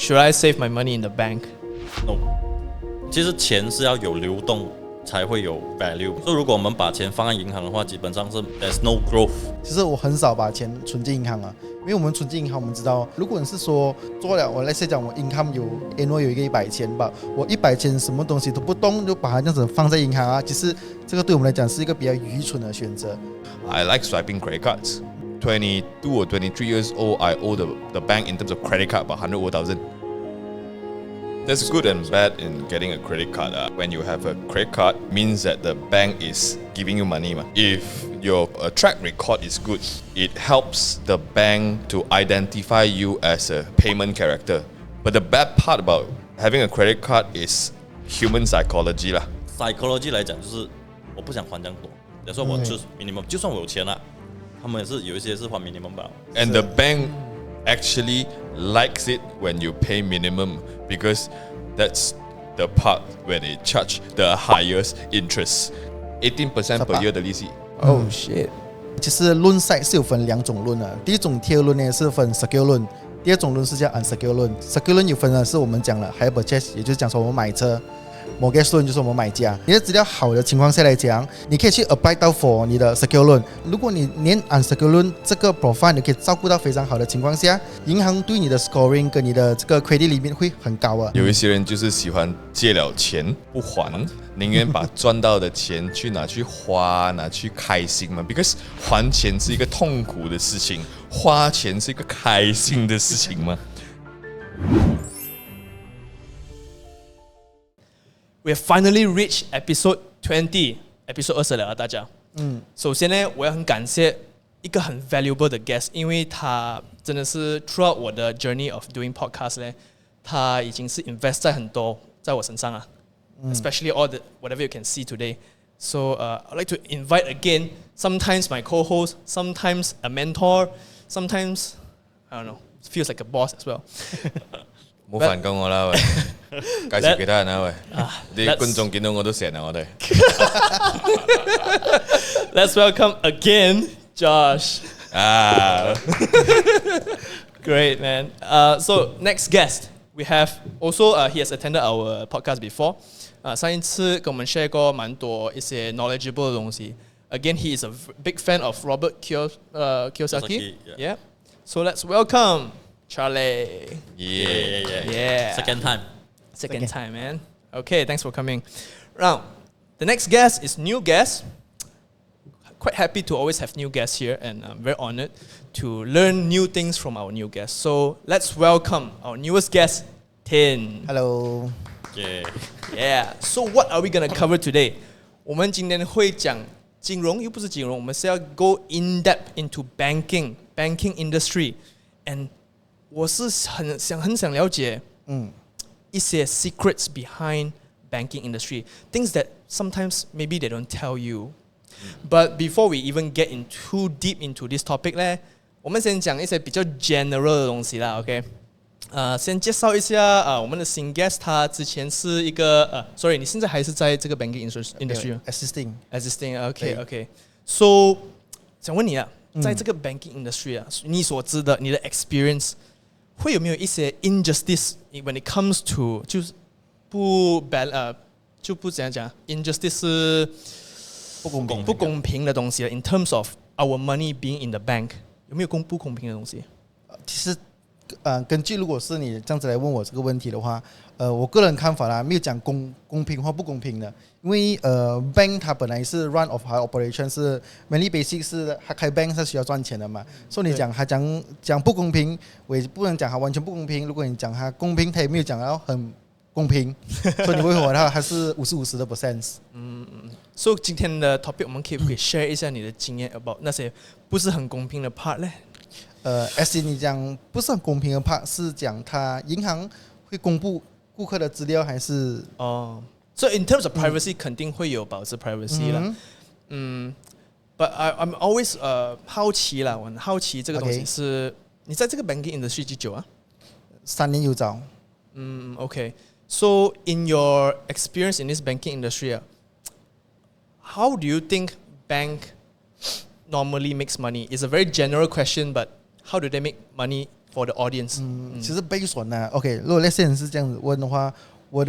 Should I save my money in the bank? No，其实钱是要有流动才会有 value。所以如果我们把钱放在银行的话，基本上是 there's no growth。其实我很少把钱存进银行啊，因为我们存进银行，我们知道，如果你是说做了，我来讲我 income 有 annual 有一个100千吧，我100千什么东西都不动，就把它这样子放在银行啊，其实这个对我们来讲是一个比较愚蠢的选择。I like swiping credit cards. 22 or 23 years old, I owe the bank in terms of credit card about 100 over 1,000. There's good and bad in getting a credit card. When you have a credit card, means that the bank is giving you money. If your track record is good, it helps the bank to identify you as a payment character. But the bad part about having a credit card is human psychology 啦。psychology 来讲，就是我不想还这样多，有时候我就是 minimum，就算我有钱了，他们也是有一些是还 minimum 吧。And the bank actually likes it when you pay minimum because that's the part where they charge the highest interest, 18% per year 的利息。Oh shit！ 其实 loan side 是有分2种 loan 的，第一种 tier loan 呢是分 secured loan， 第二种 loan 是叫 unsecured loan。secured loan 有分的是我们讲了 hire purchase， 也就是讲说我们买车。mortgage loan 就是我们买家，你的资料好的情况下来讲，你可以去 apply 到 for 你的 secured loan。如果你连 unsecured loan 这个 profile 你可以照顾到非常好的情况下，银行对你的 scoring 跟你的这个 credit limit 会很高啊。有一些人就是喜欢借了钱不还，宁愿把赚到的钱去拿去花，拿去开心嘛。Because 还钱是一个痛苦的事情，花钱是一个开心的事情嘛。We have finally reached episode 20, episode 20了啊，大家。首先呢，我要很感谢一个很 valuable 的 guest， 因为他真的是 throughout 我的 journey of doing podcast 呢，他已经是 invest 在很多在我身上啊。Especially all the whatever you can see today. So I'd like to invite again, sometimes my co-host, sometimes a mentor, sometimes, I don't know, feels like a boss as well. 冇煩講我啦喂，介紹其他人啦喂，啲觀眾見到我都成啊我哋。Let's welcome again, Josh. Great man. So next guest, we have also he has attended our podcast before. 上一次跟我们 share 过蛮多一些 knowledgeable 的東西。Again, he is a big fan of Robert Kiyosaki. Yeah. So let's welcome Charlie. Yeah. Second time, man. Okay, thanks for coming. Now, the next guest is new guest. Quite happy to always have new guests here, and I'm very honored to learn new things from our new guests. So let's welcome our newest guest, Tin. Hello. Yeah. So what are we gonna cover today? 我们今天会讲金融，又不是金融，我们是要 go in depth into banking industry, and 我是很想了解，一些 secrets behind banking industry, things that sometimes maybe they don't tell you. But before we even get in too deep into this topic 呢，我们先讲一些比较 general 的东西啦 ，OK？ 先介绍一下我们的新 guest， 他之前是一个sorry， 你现在还是在这个 banking industry 吗 ？Assisting，OK。So 想问你啊，在这个 banking industry 啊，你所知的你的 experience， 会有没有一些 injustice when it comes to 就是就不怎样讲 ，injustice 是不公平的东西 in terms of our money being in the bank， 有没有不公平的东西？其实。根据如果是你这样子来问我这个问题的话，我个人看法啦，没有讲公平或不公平的，因为bank 它本来是 run of high operation 是 mainly basic 是它开 bank 是需要赚钱的嘛，所以你讲它讲不公平，我也不能讲它完全不公平。如果你讲它公平，它也没有讲到很公平，所以你会回答它是50-50的 percent。所以今天的 topic 我们可以 share 一下你的经验 about 那些不是很公平的 part 呢as 你讲不是很公平的 part 是讲它银行会公布顾客的资料还是so in terms of privacy 肯定会有保持 privacy 啦。But I'm always 好奇啦，我很好奇这个东西是你在这个 banking industry 几久啊？3年有找。Okay. So in your experience in this banking industry, how do you think bank normally makes money? It's a very general question, but how do they make money for the audience？其实based on 呢，OK， 如果 let's say 是这样子问的话，我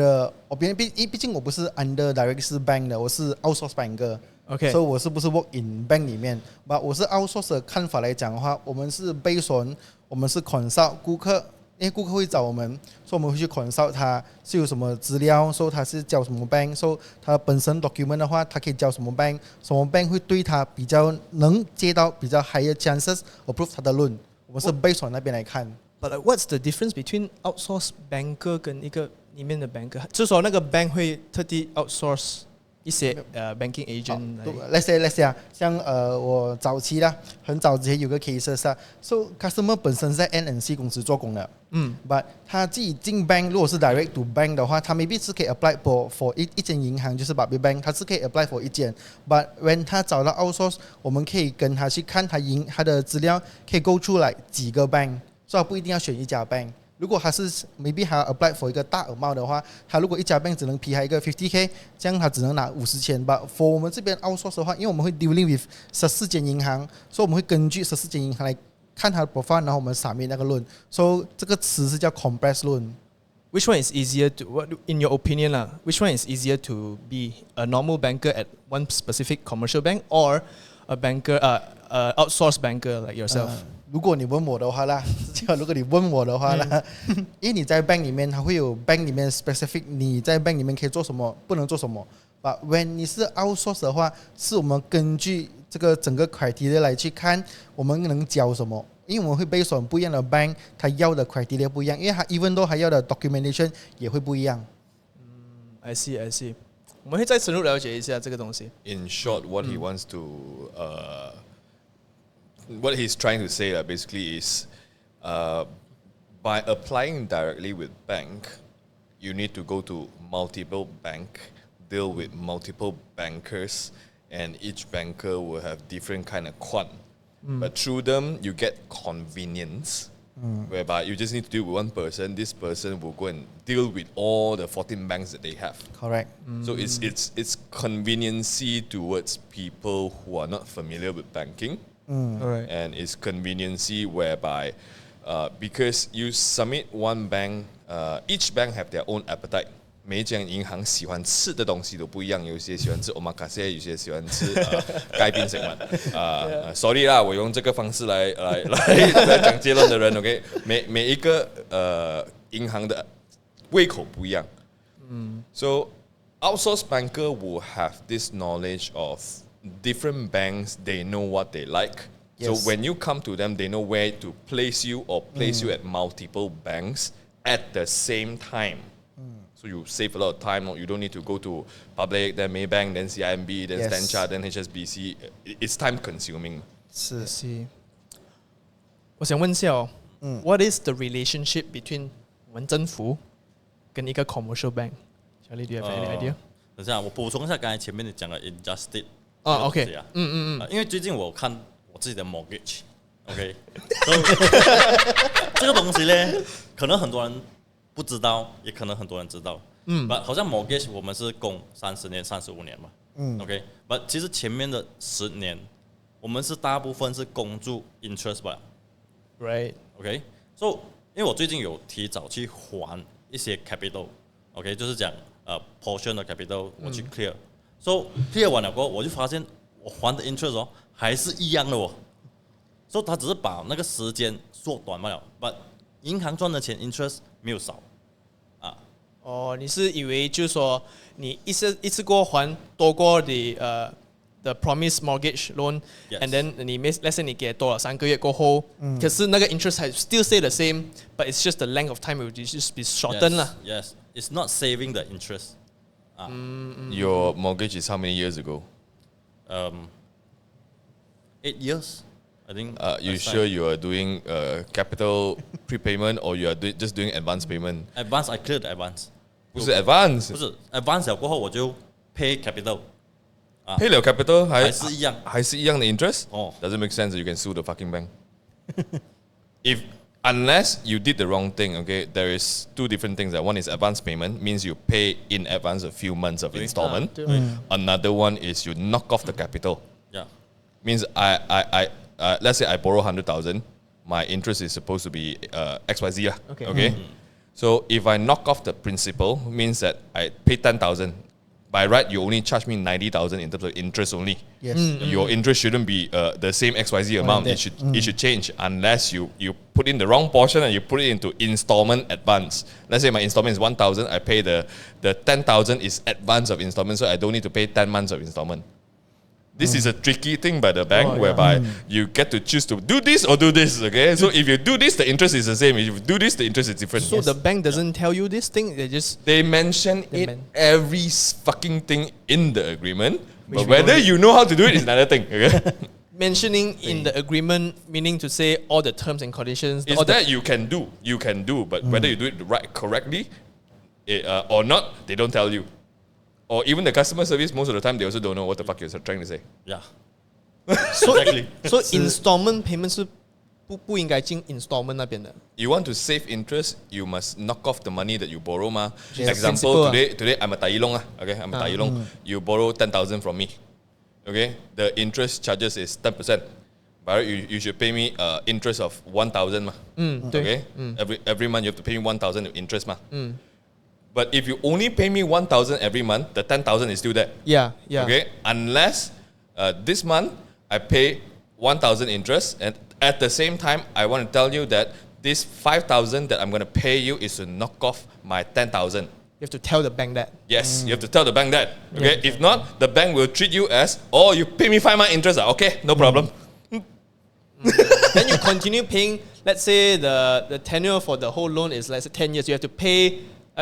毕竟我不是 under direct 是 bank 的，我是 outsource banker。OK， 所以我是不是 work in bank 里面？我是 outsource 的看法来讲的话，我们是 based on 我们是 consult 顾客，因为顾客会找我们，所以我们会去 consult 他是有什么资料，说他是交什么 bank， 说他本身 document 的话，他可以交什么 bank， 什么 bank 会对他比较能接到比较 higher chances approve 他的 loan。我们是 based on 那边来看。But what's the difference between outsource banker 跟一个里面的 banker？ 就是说那个 bank 会特地 outsource 一些banking agent 来。let's say 啊，像我早期啦，很早之前有个 cases 啊，so customer 本身在 NNC 公司做工的，but 他自己进 bank， 如果是 direct to bank 的话，他 maybe 是可以 apply for 一间银行，就是 Public Bank， 他是可以 apply for 一间，but when 他找到 outsource， 我们可以跟他去看他的资料，可以 go through 来几个 bank， 所以他不一定要选一家 bank。如果他是 maybe 还要 apply for 一个大 amount 的话，他如果一家 bank 只能批他一个 50K， 这样他只能拿50千吧。for 我们这边 outsource 的话，因为我们会 dealing with 14间银行，所以我们会根据14间银行来看他的 profile， 然后我们submit那个 loan。所以这个词是叫 compressed loan。 Which one is easier to, what in your opinion lah? Which one is easier to be a normal banker at one specific commercial bank or a banker, outsourced banker like yourself? 如果你问我的话啦，如果你问我的话啦，因为你在 bank 里面，它会有 bank 里面 specific， 你在 bank 里面可以做什么，不能做什么。But when 你是 outsource 的话，是我们根据这个整个 criteria 来去看，我们能交什么。因为我们会 based on 不一样的 bank， 它要的 criteria 不一样，因为它 even though 它要的 documentation 也会不一样。I see. 我们会再深入了解一下这个东西。 In short, what he wants to, what he's trying to say basically is, by applying directly with bank, you need to go to multiple bank, deal with multiple bankers, and each banker will have different kind of quant. But through them, you get convenience, whereby you just need to deal with one person. This person will go and deal with all the 14 banks that they have. Correct. So it's conveniency towards people who are not familiar with banking, Alright. and it's conveniency whereby because you submit one bank, each bank have their own appetite. 每一间银行喜欢吃的东西都不一样，有些喜欢吃 omakase， 有些喜欢吃盖宾食物。sorry 啦，我用这个方式来讲结论的人 ，OK， 每一个银行的胃口不一样。So outsourced banker will have this knowledge of different banks. They know what they like. So Yes. when you come to them, they know where to place you or place you at multiple banks at the same time. So you save a lot of time. You don't need to go to Public, then Maybank, then CIMB, then Yes. Stanchart, then HSBC. It's time consuming. 是 See， 我想问一下what is the relationship between 我们政府跟一个 commercial bank？ Charlie, do you have any idea？ 等一下，我补充一下刚才前面你讲的 injustice。OK，因为最近我看我自己的 mortgage，OK，这个东西呢，可能很多人不知道，也可能很多人知道。好像 mortgage 我们是供30年、35年嘛。OK，but 其实前面的10年，我们是大部分是供住 interest 吧。 Right， OK，so 因为我最近有提早去还一些 capital，OK，就是讲portion 的 capital 我去 clear，so clear 完了过后，我就发现我还的 interest 还是一样的，so 他只是把那个时间缩短罢了，but 银行赚的钱 interest 没有少。你是以为就是说你一次过还多过the promised mortgage loan，and then 你 let's say 你给多了3个月过后，可是那个 interest 还 still stay the same，but it's just the length of time will just be shortened 啦。Yes, it's not saving the interest. Your mortgage is how many years ago? 8 years, I think. You sure you are doing capital prepayment or you are just doing advance payment? Advance I cleared the advance. 不是 advance， 不是 advance 了过后我就 pay capital. pay 了 capital 还是一样。还是一样的 interest. Doesn't make sense that you can sue the fucking bank. Unless you did the wrong thing, okay, there is two different things. One is advance payment, means you pay in advance a few months of installment. Another one is you knock off the capital. Yeah. Means let's say I borrow 100,000, my interest is supposed to be XYZ lah. Okay. Okay. So if I knock off the principal, means that I pay 10,000. By right, you only charge me 90,000 in terms of interest only. Yes. Your interest shouldn't be the same XYZ amount. that. It should change unless you put in the wrong portion and you put it into installment advance. Let's say my installment is 1,000. I pay the 10,000 is advance of installment, so I don't need to pay 10 months of installment. This is a tricky thing by the bank whereby you get to choose to do this or do this. Okay, so if you do this, the interest is the same. If you do this, the interest is different. So the bank doesn't tell you this thing. They mention They it every fucking thing in the agreement, Which but we whether don't- you know how to do it is another thing. Okay, mentioning in the agreement, meaning to say all the terms and conditions. it's all the- that you can do, but whether you do it correctly or not, they don't tell you. Or even the customer service, most of the time they also don't know what the fuck you're trying to say. Yeah. so Exactly. so installment payment 是不应该进 installment 那边的。 You want to save interest, you must knock off the money that you borrow, ma. Yes. Example, Principal, today I'm a Tailong, okay? I'm a Tailong. You borrow 10,000 from me, okay? The interest charges is 10%. But you should pay me interest of 1,000, ma. 对 Okay? Every month you have to pay me 1,000 of interest, ma. But if you only pay me 1,000 every month, the 10,000 is still there. Yeah. Okay, unless this month I pay 1,000 interest, and at the same time I want to tell you that this 5,000 that I'm going to pay you is to knock off my 10,000. You have to tell the bank that. Yes, you have to tell the bank that. Okay, if not, the bank will treat you as, oh, you pay me 5 months interest. Okay, no problem. Then you continue paying. Let's say the tenure for the whole loan is let's say 10 years. You have to pay.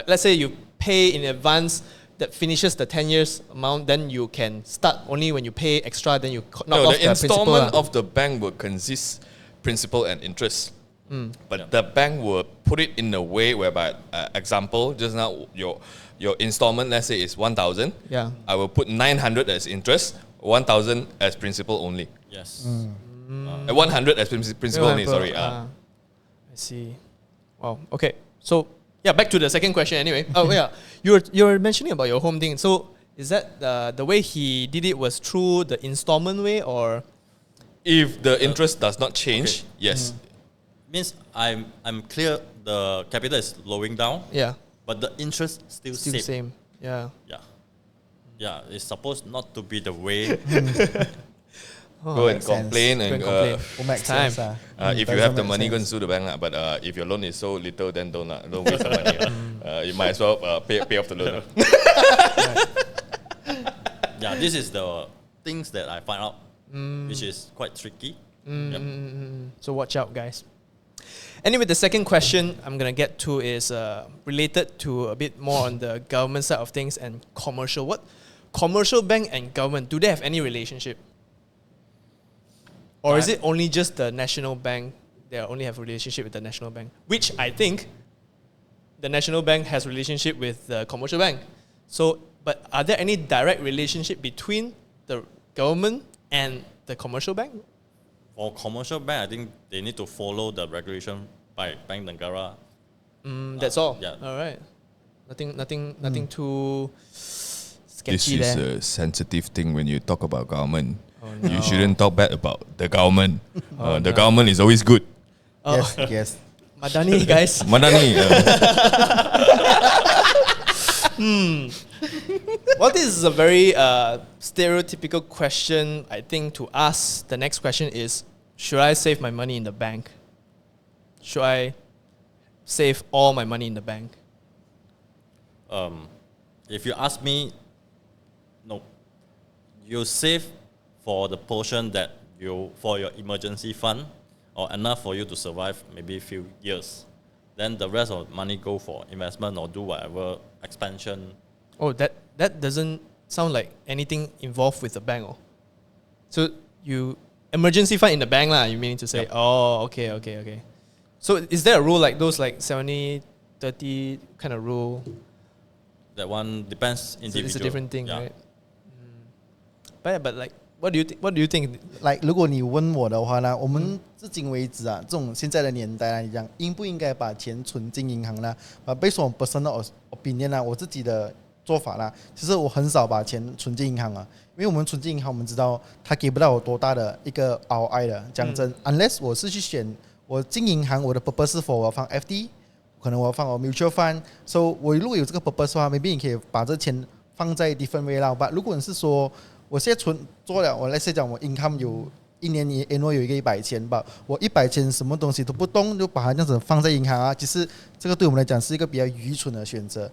Let's say you pay in advance that finishes the 10 years amount. Then you can start only when you pay extra. Then you knock No, off the the principal. installment of the bank will consist principal and interest. But the bank will put it in a way whereby, example, just now your installment, let's say, is 1,000. Yeah. I will put 900 as interest, 1,000 as principal only. Yes. 100 as principal only. Sorry. I see. Wow. Okay. So yeah, back to the second question. Anyway. Oh yeah, you're mentioning about your home thing. So is that the way he did it was through the installment way or? If the interest does not change, yes. Means I'm clear the capital is lowering down, Yeah. but the interest still Still same. same. Yeah. Yeah. Yeah, it's supposed not to be the way. Go and makes sense. complain Go and and complain. Will make It's time. sense. if you have the money, go and sue the bank. But if your loan is so little, then don't waste the money. You might as well pay off the loan. Yeah, this is the things that I find out, which is quite tricky. Yep. So watch out, guys. Anyway, the second question I'm gonna get to is related to a bit more on the government side of things and commercial. What commercial bank and government, do they have any relationship? Or is it only just the national bank? They only have a relationship with the national bank, which I think the national bank has relationship with the commercial bank. So, but are there any direct relationship between the government and the commercial bank? For commercial bank, I think they need to follow the regulation by Bank Negara. That's all. Yeah. All right. Nothing too This sketchy is there. a sensitive thing when you talk about government. no. You shouldn't talk bad about the government. The no. government is always good. Oh, Yes, yes. Madani, guys. Madani, Well, this is a very stereotypical question, I think, to ask. The next question is, should I save my money in the bank? Should I save all my money in the bank? If you ask me, no. You save for the portion that for your emergency fund or enough for you to survive maybe a few years. Then the rest of the money go for investment or do whatever expansion. Oh, that doesn't sound like anything involved with the bank. Oh. So you emergency fund in the bank lah, you mean to say? Yep. Oh, okay. So is there a rule like those like 70-30 kind of rule? That one depends individual. It's a different thing, Yeah. right? But like, what do you think? Like 如果你问我的话呢，我们至今为止啊，这种现在的年代来讲，应不应该把钱存进银行呢？based on personal opinion 啊，我自己的做法啦，其实我很少把钱存进银行啊，因为我们存进银行，我们知道它给不到我多大的一个 ROI 的。讲真，unless 我是去选我进银行我的 purpose 是 for 我要放 FD， 可能我要放我 mutual fund，so 我如果有这个 purpose 的话 ，maybe 你可以把这钱放在 different way 啦。But 如果你是说我现在做了，我来讲我 income 有一年annual 有一个100千吧，我100千什么东西都不动，就把它这样子放在银行啊，其实这个对我们来讲是一个比较愚蠢的选择。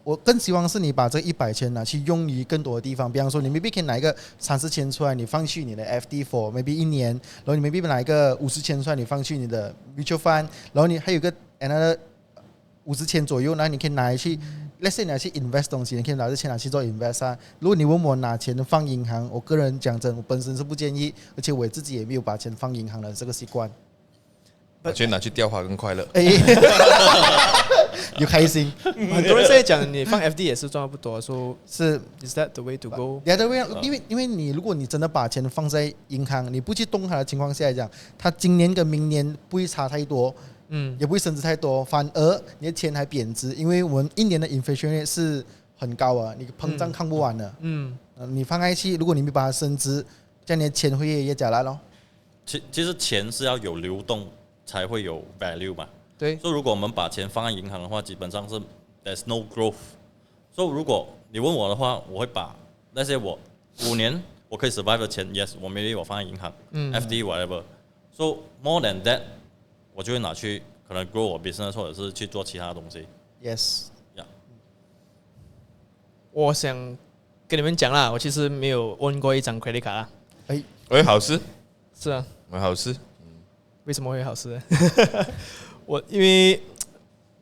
我更希望是你把这100千拿去用于更多的地方，比方说你 maybe 可以拿一个30千出来，你放去你的 FD for maybe 1年，然后你 maybe 拿一个50千出来，你放去你的 mutual fund， 然后你还有一个 another 50千左右，然后你可以拿去 let's say 你拿去 invest 东西，你可以拿这钱拿去做 invest 啊。如果你问我拿钱放银行，我个人讲真，我本身是不建议，而且我自己也没有把钱放银行的这个习惯。我觉得拿去钓花更快乐。又开心。很多人现在讲你放 FD 也是赚不多，说是 Is that the way to go？ The other way， 因为你如果你真的把钱放在银行，你不去动它的情况下来讲，它今年跟明年不会差太多，也不会升值太多，反而你的钱还贬值，因为我们一年的 inflation rate 是很高啊，你膨胀看不完的。你放在去，如果你没把它升值，这样你的钱会越来越加烂咯。其实钱是要有流动才会有 value 嘛。对，所以如果我们把钱放在银行的话，基本上是 there's no growth。所以如果你问我的话，我会把那些我5年我可以 survive 的钱 ，yes， 我 maybe 我放在银行，FD whatever。So more than that， 我就会拿去可能 grow 我 business 或者是去做其他东西。Yes。我想跟你们讲啦，我其实没有 own 过一张 credit card 啊。好事。是啊。好事。为什么会好事呢？我因为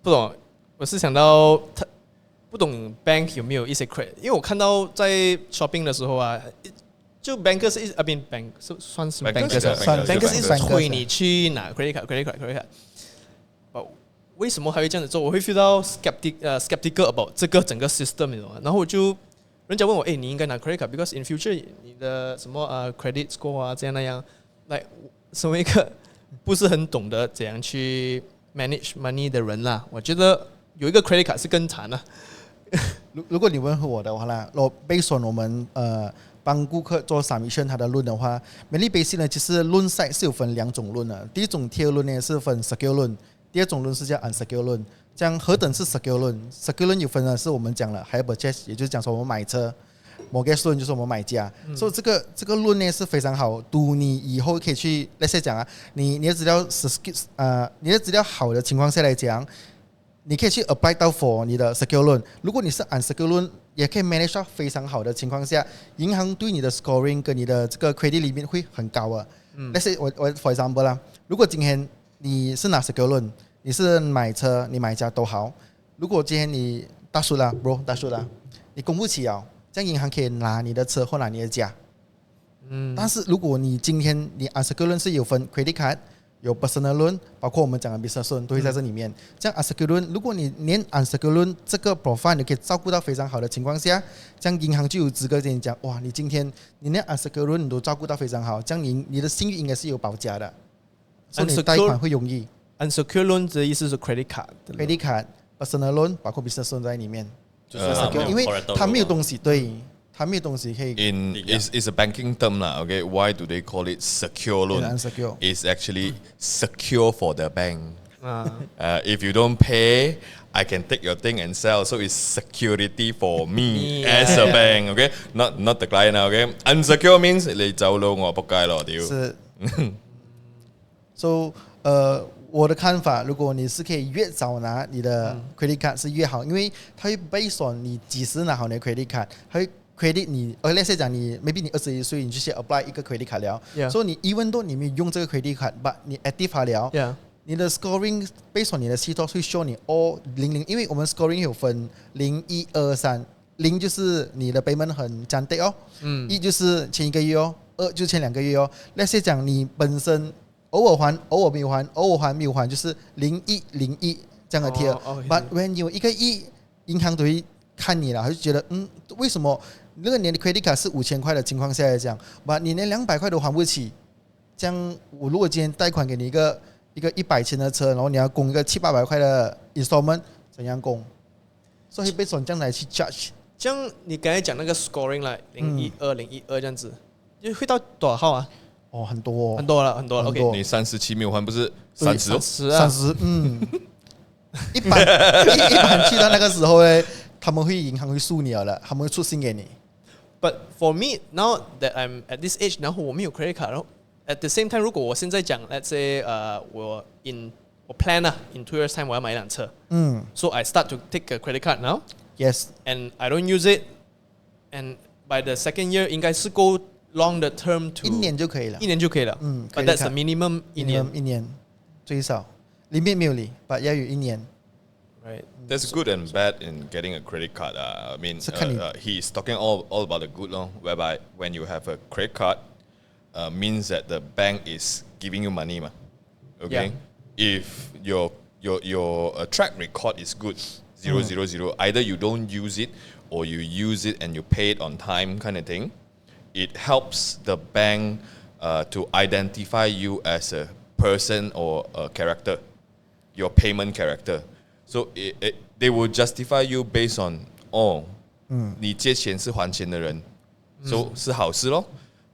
不懂，我是想到他不懂 bank 有没有一些 credit， 因为我看到在 shopping 的时候啊，就 banker 是bank 是算是 banker 一直推你去拿 credit card。为什么还会这样子做？我会 feel 到 skeptical about 这个整个 system， 你懂吗？然后人家问我，你应该拿 credit card，because in future 你的什么credit score 啊这样那样，来身为一个不是很懂得怎样去 manage money 的人啦，我觉得有一个 credit card 是更惨的。如果你问我的话啦，based on 我们帮顾客做 submission 他的 loan 的话 ，mainly basic 呢，其实 loan side 是有分2种 loan 的。第一种 tier loan 呢是分 secure loan， 第二种 loan 是叫 unsecured loan。这样何等是 secure loan？secure loan 有分的是我们讲了 hire purchase， 也就是讲说我们买车。mortgage loan 就是我们买家，所以这个 loan 呢是非常好，赌你以后可以去 let's say 讲啊，你的资料你的资料好的情况下来讲，你可以去 apply 到 for 你的 secure loan。如果你是 unsecured loan， 也可以 manage 到非常好的情况下，银行对你的 scoring 跟你的这个 credit limit 会很高啊。let's say 我 for example 啦，如果今天你是拿 secure loan， 你是买车你买家都好，如果今天你大叔啦 bro 大叔啦，你供不起啊，这样银行可以拿你的车或拿你的家。但是如果你今天你 unsecured loan 是有分 credit card， 有 personal loan， 包括我们讲的 business loan 都会在这里面。这样 unsecured loan， 如果你连 unsecured loan 这个 profile 你可以照顾到非常好的情况下，这样银行就有资格跟你讲，哇，你今天你连 unsecured loan 你都照顾到非常好，这样你的信誉应该是有保价的，所以你贷款会容易。unsecured loan 的意思是 credit card。credit card、personal loan 包括 business loan 在里面。因为它没有东西，对，它没有东西可以。It's a banking term lah. Okay, why do they call it secure loan? Unsecure. It's actually secure for the bank. If you don't pay, I can take your thing and sell. So it's security for me as a bank. Okay, not the client. Okay, unsecure means 你走佬我仆街咯，屌。是。So 我的看法，如果你是可以越早拿你的 credit card 是越好，因为它会 based on 你几时拿好你的 credit card， 它会 credit 你，let's say 讲你 maybe 你21岁，你就先 apply 一个 credit card 了，所以你 even though 你没有用这个 credit card，but 你 active 它了，你的 scoring based on 你的 CTOS 会 show 你 all 00，因为我们 scoring 有分0、1、2、3， 0就是你的 payment 很cantik哦，1就是前1个月哦，2就是前2个月哦，let's say 讲你本身偶尔还，偶尔没有还，偶尔还没有还，就是0101这样的贴。But when 有1个亿，银行都会看你了，他就觉得为什么那个年的 credit card 是5000块的情况下来讲，but 你连200块都还不起，这样我如果今天贷款给你一个100千的车，然后你要供一个700-800块的 installment， 怎样供？所以被这样来去 judge。这样你刚才讲那个 scoring 啦，012、012这样子，会到多少号啊？哦，很多、哦，很多了，很多了。很 OK，多你37没有还不是对30？ 30啊30，一般一般去到那个时候呢，他们会银行会诉你了，他们会出信给你。 But for me now that I'm at this age，然后我没有 credit card，然后 at the same time，如果我现在讲，let's say，我 plan 啊，in 2 years time 我要买一辆车，so I start to take a credit card now， ，yes， and I don't use it， and by the second year 应该是够 long 的 term to 一年就可以了一。年就可以了。But that's the minimum 一年 minimum 一年最少，limit 没有理，but 要有一年。 ，right？ That's good and bad in getting a credit card. I mean, 是看你 he's talking all about the good, whereby when you have a credit card, means that the bank is giving you money, ma. Okay. Yeah. If your track record is good, 000, either you don't use it or you use it and you pay it on time, kind of thing. It helps the bank to identify you as a person or a character, your payment character. So they will justify you based on 你借钱是还钱的人 so 是好事咯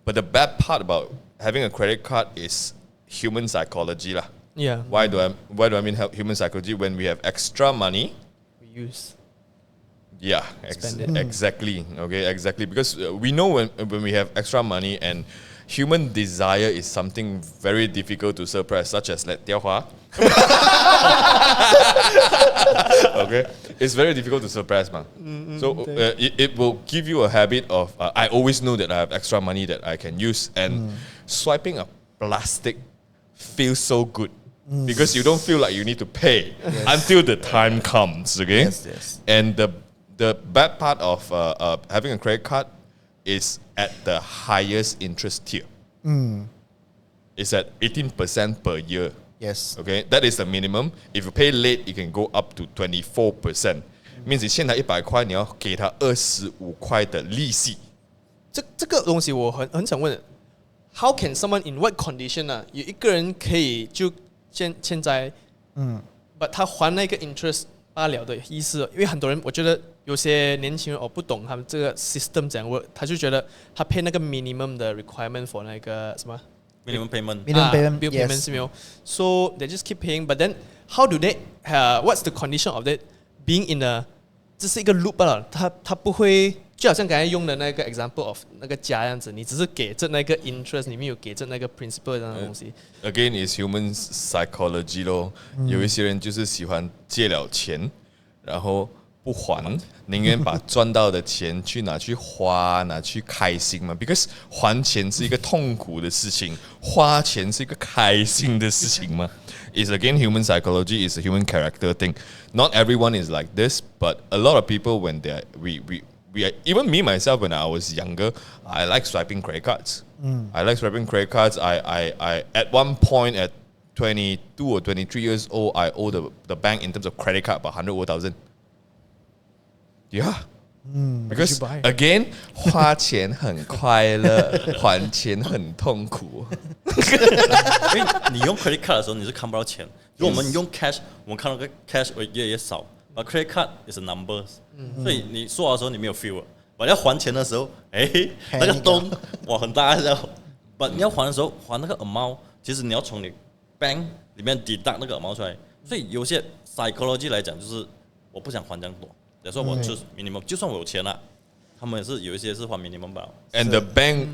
But the bad part about having a credit card is human psychology lah. Yeah. Why do I mean human psychology? When we have extra money, We use. yeah, Spend it. exactly. Okay, exactly. Because we know when we have extra money and human desire is something very difficult to suppress, such as like 雕花. Okay, it's very difficult to suppress, man. So it will give you a habit of I always know that I have extra money that I can use, and swiping a plastic feels so good because you don't feel like you need to pay until the time comes. Okay, Yes. and the bad part of having a credit card is at the highest interest tier. It's at 18% per year. Yes. Okay, that is the minimum. If you pay late, it can go up to 24%. Means 你欠他100块，你要给他25块的利息。这个东西我很想问，How can someone in what condition 啊，有一个人可以就欠债，but 他还那个 interest 罢了的意思，因为很多人我觉得有些年轻人不懂他们这个 system 怎样 work，他就觉得他 pay 那个 minimum 的 requirement for 那个什么 minimum payment。 Minimum payment, bill yes. payment 是没有，so they just keep paying. But then how do they? What's the condition of that being in a 这是一个 loop 了，他不会就好像刚才用的那个 example of 那个家这样子，你只是给着那个 interest，你没有给着那个 principal 这样的东西。Again, is human psychology 咯。有一些人就是喜欢借了钱，然后不还，宁愿把赚到的钱去拿去花，拿去开心嘛。Because 还钱是一个痛苦的事情，花钱是一个开心的事情嘛。It's again human psychology, it's a human character thing. Not everyone is like this, but a lot of people when they even me myself when I was younger, I like swiping credit cards. I like swiping credit cards. I at one point at 22 or 23 years old, I owe the bank in terms of credit card about 100 over 1,000. Yeah. Because buy? again, 花钱很快乐，还钱很痛苦。因为你用 credit card 的时候，你是看不到钱。如果我们用 cash， 我们看到个 cash 会越来越少。而 credit card is a numbers，所以你刷的时候你没有 feel，我要还钱的时候，那个洞哇很大的。but 你要还的时候，还那个 amount， 其实你要从你 bank 里面 deduct 那个 amount 出来。所以有些 psychology 来讲，就是我不想还这样多，所以说我就是 minimum， 就算我有钱了，他们也是有一些是还 minimum 吧。And the bank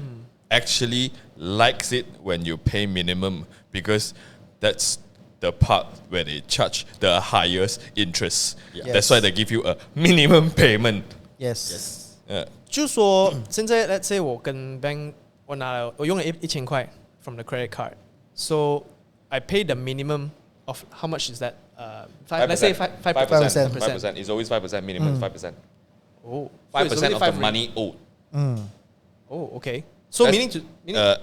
actually likes it when you pay minimum because that's the part where they charge the highest interest. Yeah. That's why they give you a minimum payment. Yes. 就是说现在 let's say 我跟 bank 我用了1000块 from the credit card, so I pay the minimum of how much is that? Let's say 5%. 5%. It's always 5%. Minimum 5%. Oh, 5% of the money owed. Oh, okay. So meaning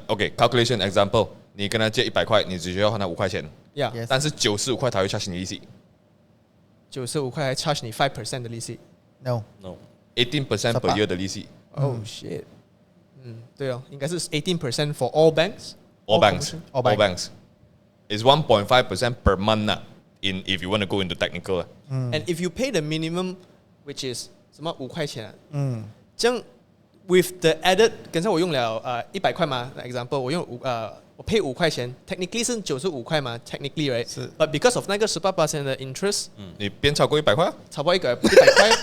Okay, calculation example. 你跟他借100块，你只需要还他5块钱。yeah, Yes. 但是95块他会 charge 你利息。95块还 charge 你 5% 的利息。 No. No， 18% per year 的利息。Oh shit. 对哦，应该是 18% for all banks. All banks. commercial? All banks. It's 1.5% per month if you want to go into technical. And if you pay the minimum, which is 什么5块钱，这样 with the added，刚才我用了100块嘛 ，example 我用我配5块钱 ，technically 是95块嘛 ，technically right，是 but because of 那个18%的 interest，你变超过100块啊差不多100块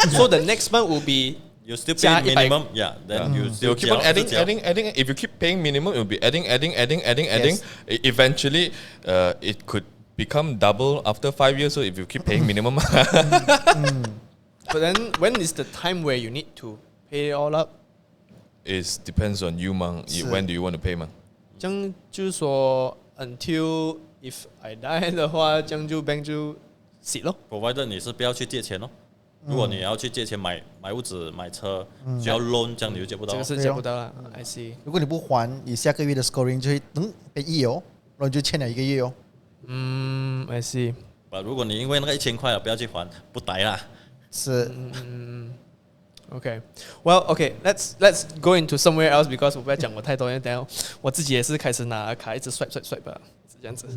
，so the next month will be You still 加 pay 100 minimum, yeah. Then you They will still keep on 交 adding, 是交 adding. If you keep paying minimum, it will be adding. Yes. Eventually, it could become double after 5 years. So if you keep paying minimum, But then when is the time where you need to pay it all up？ it depends on you, man. 是 When do you want to pay, man? 这样就是说 until if I die 的话，这样就 bank 就死咯。 provided 你是不要去借钱哦。如果你要去借钱买屋子、买车，需要 loan，这样你就借不到哦。这个是接不到了，I see。如果你不还，你下个月的 scoring 就会被1哦，然后你就欠了1个月哦。I see。如果你因为那个1000块了不要去还，不逮啦。是 Okay, well, okay, let's go into somewhere else because 我不要讲我太多，因为等下我自己也是开始拿卡一直 swipe 吧，是这样子。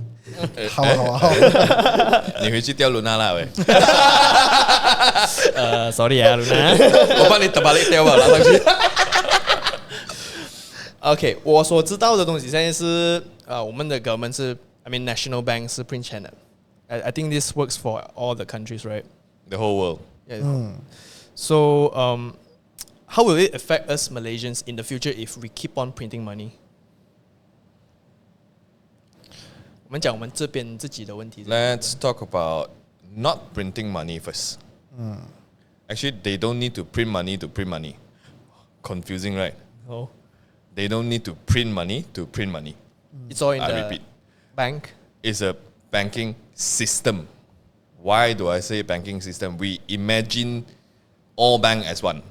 好啊好啊好啊。你回去钓Luna啦喂， Sorry 啊，Luna。我帮你打把你钓吧，拿上去。OK， 我所知道的东西现在是我们的government 是 I mean National Bank 是 print channel。I think this works for all the countries, right? The whole world. Yeah. So, how will it affect us Malaysians in the future if we keep on printing money? 我们讲我们这边自己的问题。 Let's talk about not printing money first. Actually, they don't need to print money to print money. Confusing, right? Oh, They don't need to print money to print money. it's all in I the repeat. bank. It's a banking system. Why do I say banking system? We imagine all bank as one.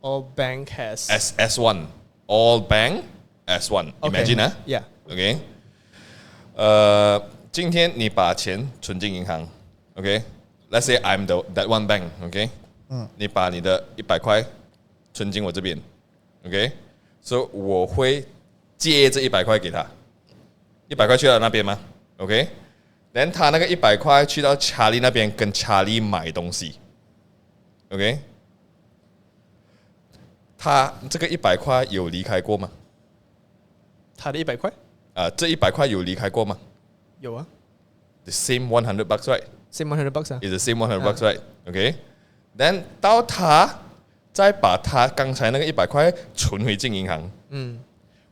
All bank has. As one. All bank as one. Okay. Imagine, ah? Yeah. Okay. 今天你把钱存进银行 ，OK。Let's say I'm that one bank, OK。你把你的100块存进我这边 ，OK。所以我会借这100块给他，100块去到那边吗 ？OK。然后他那个100块去到查理那边跟查理买东西 ，OK。他这个100块有离开过吗？他的100块这100块有离开过吗有啊 ？The same $100, right? ，same $100啊。 It's the same $100, right? Okay. Then 到他再把他刚才那个100块存回进银行，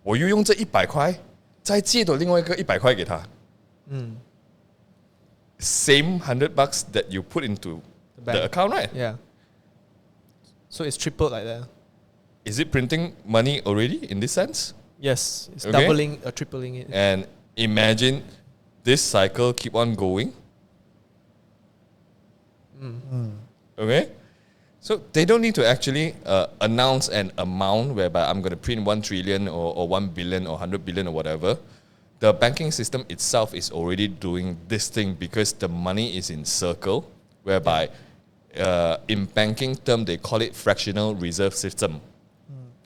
我又用这100块再借多另外一个100块给他，same $100 that you put into The the bank. account, right? Yeah. So it's tripled like that. Is it printing money already in this sense? Yes, it's Okay. doubling or tripling it. And imagine this cycle keep on going. Okay? So they don't need to actually announce an amount whereby I'm going to print 1 trillion or 1 billion or 100 billion or whatever. The banking system itself is already doing this thing because the money is in circle, whereby in banking term they call it fractional reserve system.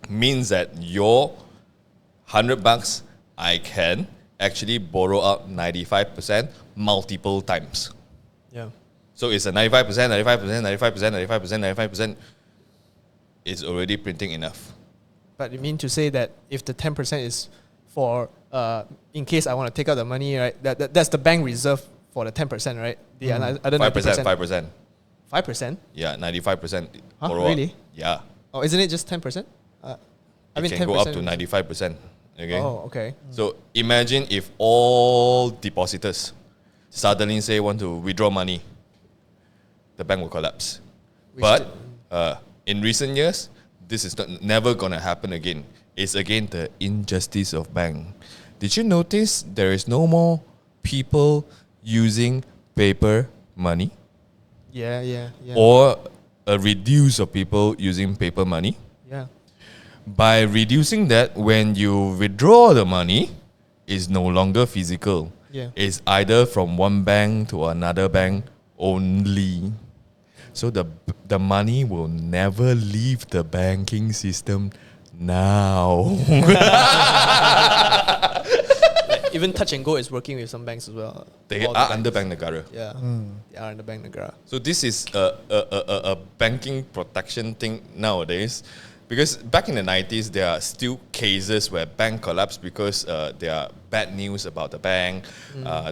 Means that your $100 I can actually borrow out 95% multiple times. Yeah. So it's a 95%. It's already printing enough. But you mean to say that if the 10% is for in case I want to take out the money, right? That's the bank reserve for the 10%, right? The other 5%, 90%. 5%. 5%? Yeah, 95% Huh, borrow out. really? Yeah. Oh, isn't it just 10%? I mean It can 10%. go up to 95%. Okay. Oh, okay. So imagine if all depositors suddenly say want to withdraw money, the bank will collapse. Which But in recent years, this is never going to happen again. It's again the injustice of bank. Did you notice there is no more people using paper money Yeah. or a reduce of people using paper money? Yeah. By reducing that, when you withdraw the money, it's no longer physical. Yeah. It's either from one bank to another bank only. So the money will never leave the banking system now. Like, even Touch and Go is working with some banks as well. They All the are banks. under Bank Negara. Yeah. They are under Bank Negara. So this is a banking protection thing nowadays Because back in the 90s, there are still cases where bank collapse because there are bad news about the bank.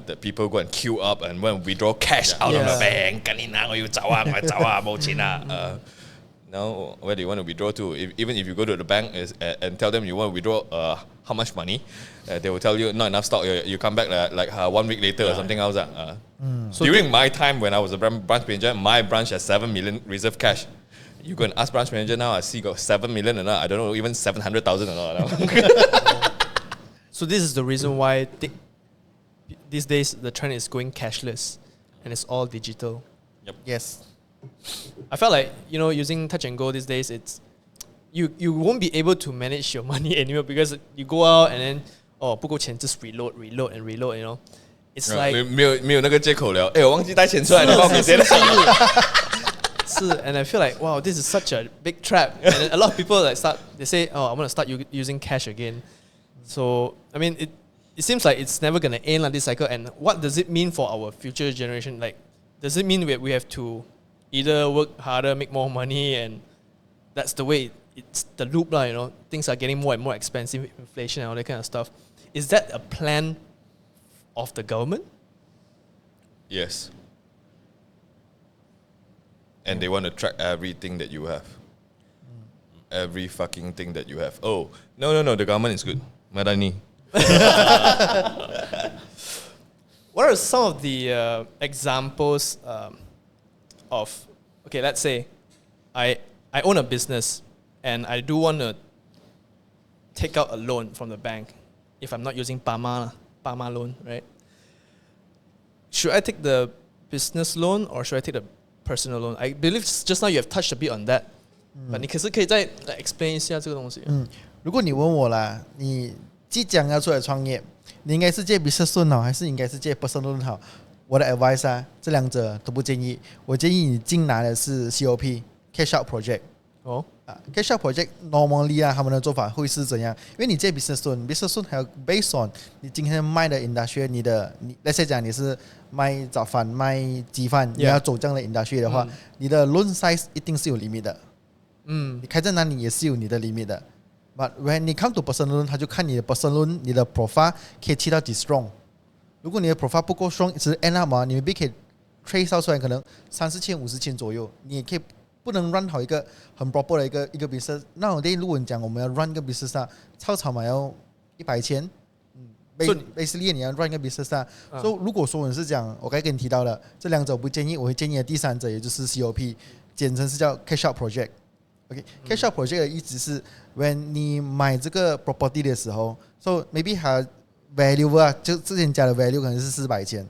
The people go and queue up and when withdraw cash out of the bank. Kanina, you zawa, my zawa, mo china. Now, where do you want to withdraw to? Even if you go to the bank and tell them you want to withdraw how much money, they will tell you not enough stock. You come back like 1 week later or something else. So during my time when I was a branch manager, my branch has 7 million reserve cash. You go and ask branch manager now, I see got 7 million or not. I don't know, even 700,000 or not. So this is the reason why these days the trend is going cashless and it's all digital. Yes. I felt like, using touch and go these days, it's you won't be able to manage your money anymore because you go out and then 不够钱 just reload, It's like 没有那个借口了。我忘记带钱出来，你帮我给钱。and I feel like, wow, this is such a big trap. And then a lot of people they say, I want to start using cash again. So, I mean, it seems like it's never going to end like this cycle. And what does it mean for our future generation? Like, does it mean we have to either work harder, make more money, and that's the way it's the loop, Things are getting more and more expensive, inflation and all that kind of stuff. Is that a plan of the government? Yes. And they want to track everything that you have. Every fucking thing that you have. Oh, no, the government is good. Madani. What are some of the examples of, okay, let's say I own a business and I do want to take out a loan from the bank if I'm not using PAMA loan, right? Should I take the business loan or should I take the personal loan? I believe just now you have touched a bit on that. But 你可是可以再 explain 一下这个东西。如果你问我啦，你即将要出来创业，你应该是借 business loan 好，还是应该是借 personal loan 好？我的 advice 啊，这两者都不建议。我建议你进拿的是 COP cash out project。cash out project normally 啊，他们的做法会是怎样？因为你借 business loan 还要 based on 你今天卖的 industry， 你 let's say 讲你是卖早饭、卖鸡饭，你要走这样的 industry 的话，你的 loan size 一定是有 limit 的。你开在哪里也是有你的 limit 的。But when 你 come to personal loan， 他就看你的 personal loan， 你的 profile 可以去到几 strong。如果你的 profile 不够 strong， 只是 end up 你 maybe 可以 trace 到出来可能30千、50千左右，你也可以不能 run 好一个很 proper 的一个 business。Nowadays 如果你讲我们要 run 一个 business 啊，超嘛要100千。basically 你要 run 一个 business 啊。所以如果说你是讲我刚才跟你提到了这两者我不建议，我会建议的第三者也就是 COP， 简称是叫 cash out project。cash out project 的意思是 when 你买这个 property 的时候 ，so maybe 它 value 啊，就之前加的 value 可能是400千，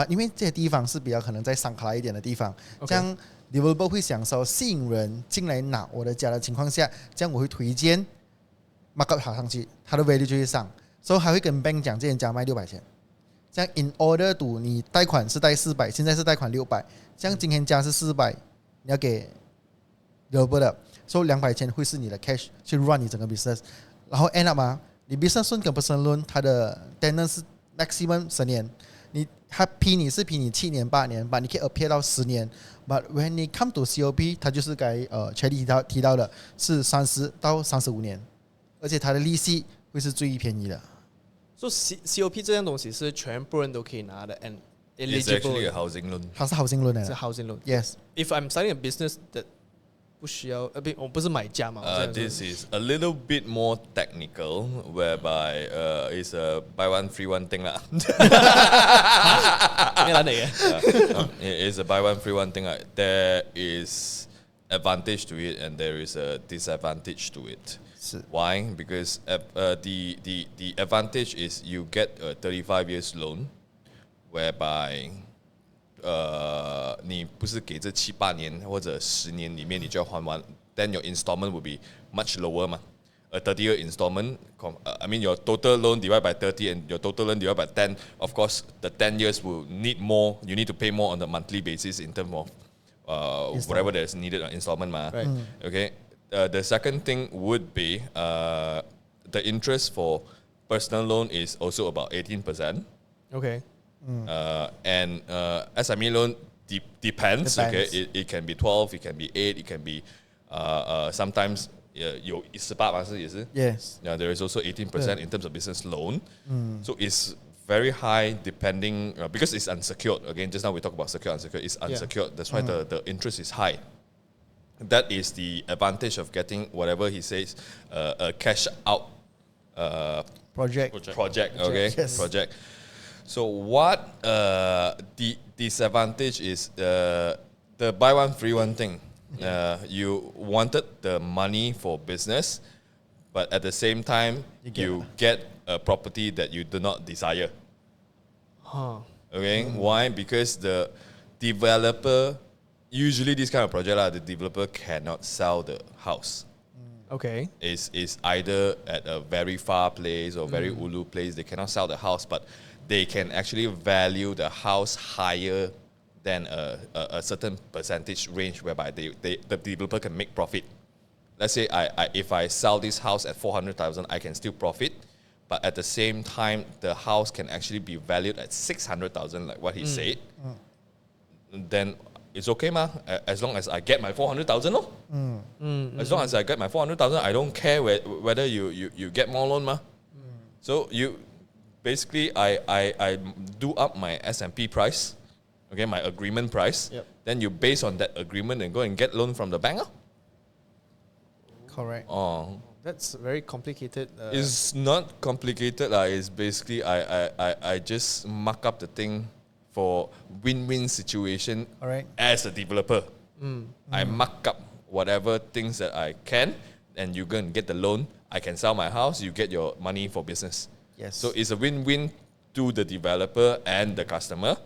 因为这些地方是比较可能在商卡一点的地方，这样 developer 会想说吸引人进来拿我的家的情况下，这样我会推荐 markup 爬上去，它的 value 就会上，所以还会跟 bank 讲之前家卖600千，这样 in order to 你贷款是贷400，现在是贷款600，这样今天加是400，你要给 developer 的。所以200千会是你的 cash 去 run 你整个 business， 然后 end up 你 business loan 跟 personal loan 它的 tenure 是 maximum 10年，它批你7年8年，把你可以 appear 到10年。But when 你 come to COP， 它就是该Charlie 提到的是30到35年，而且它的利息会是最便宜的。So COP 这样东西是全部人都可以拿的 and eligible. It's actually a housing loan. 它是 housing loan 来的。是 housing loan. Yes. If I'm starting a business that 不需要，我不是买家嘛。This is a little bit more technical, whereby it's a buy one free one thing lah. It's a buy one free one thing. There is advantage to it and there is a disadvantage to it. Why? Because the advantage is you get a 35 years loan, whereby 你不是给这7、8年或者10年里面你就要还完 then your installment will be much lower 嘛。A 30-year installment, I mean your total loan divided by 30 and your total loan divided by 10, of course the 10 years will need more, you need to pay more on a monthly basis in terms of whatever that is needed on installment ma. Right. Okay. The second thing would be the interest for personal loan is also about 18%. Okay. And SME loan depends. Okay, it can be 12, it can be 8, it can be sometimes 有18嘛是也是 Yes. Yeah, there is also 18% Yeah. in terms of business loan. So it's very high depending because it's unsecured. Again, just now we talked about secure, unsecured. It's unsecured. That's why the interest is high. That is the advantage of getting whatever he says a cash out Project. project. Okay, Yes. project. So what the disadvantage is the buy one free one thing. You wanted the money for business, but at the same time you get a property that you do not desire. Huh. Okay, why? Because the developer, usually this kind of project, the developer cannot sell the house. Okay. Is either at a very far place or very ulu place. They cannot sell the house, but they can actually value the house higher than a certain percentage range whereby the developer can make profit. Let's say if I sell this house at 400,000, I can still profit, but at the same time, the house can actually be valued at 600,000, like what he said. Then it's okay, ma. As long as I get my 400,000, no. As long as I get my 400,000, I don't care whether you get more loan, ma. So you basically I do up my S&P price. Okay, my agreement price. Yep. Then you base on that agreement and go and get loan from the bank. Correct. Oh, That's very complicated. it's not complicated. It's basically I just mark up the thing for win-win situation Alright. as a developer. I mark up whatever things that I can, and you go and get the loan. I can sell my house. You get your money for business. Yes. So it's a win-win to the developer and the customer.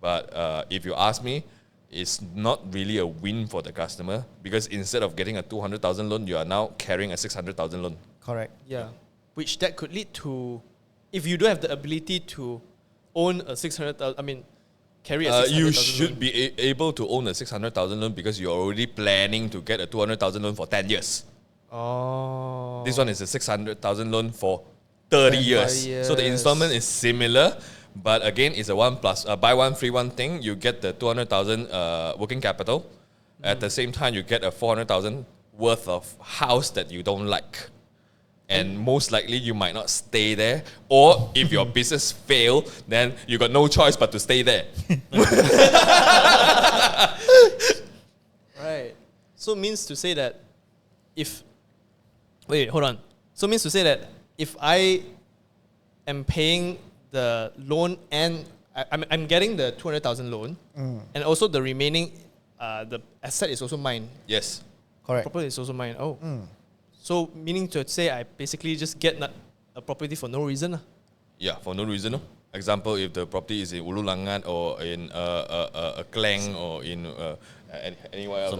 But if you ask me, it's not really a win for the customer because instead of getting a 200,000 loan, you are now carrying a 600,000 loan. Correct. Yeah. Which that could lead to, if you don't have the ability to own a 600,000, I mean, carry a 600,000 You loan. should be able to own a 600,000 loan because you're already planning to get a 200,000 loan for 10 years. Oh. This one is a 600,000 loan for 30 years. So the installment is similar, but again, it's a buy one free one thing. You get the 200,000 working capital. At the same time, you get a 400,000 worth of house that you don't like. And most likely you might not stay there. Or if your business fail, then you got no choice but to stay there. Right. So means to say that hold on. So means to say that if I am paying the loan and I'm getting the 200,000 loan, and also the remaining, the asset is also mine. Yes. Correct. Property is also mine. Oh. So meaning to say I basically just get a property for no reason. Yeah, for no reason. No? Example, if the property is in Ulu Langat or in Klang or in anywhere else,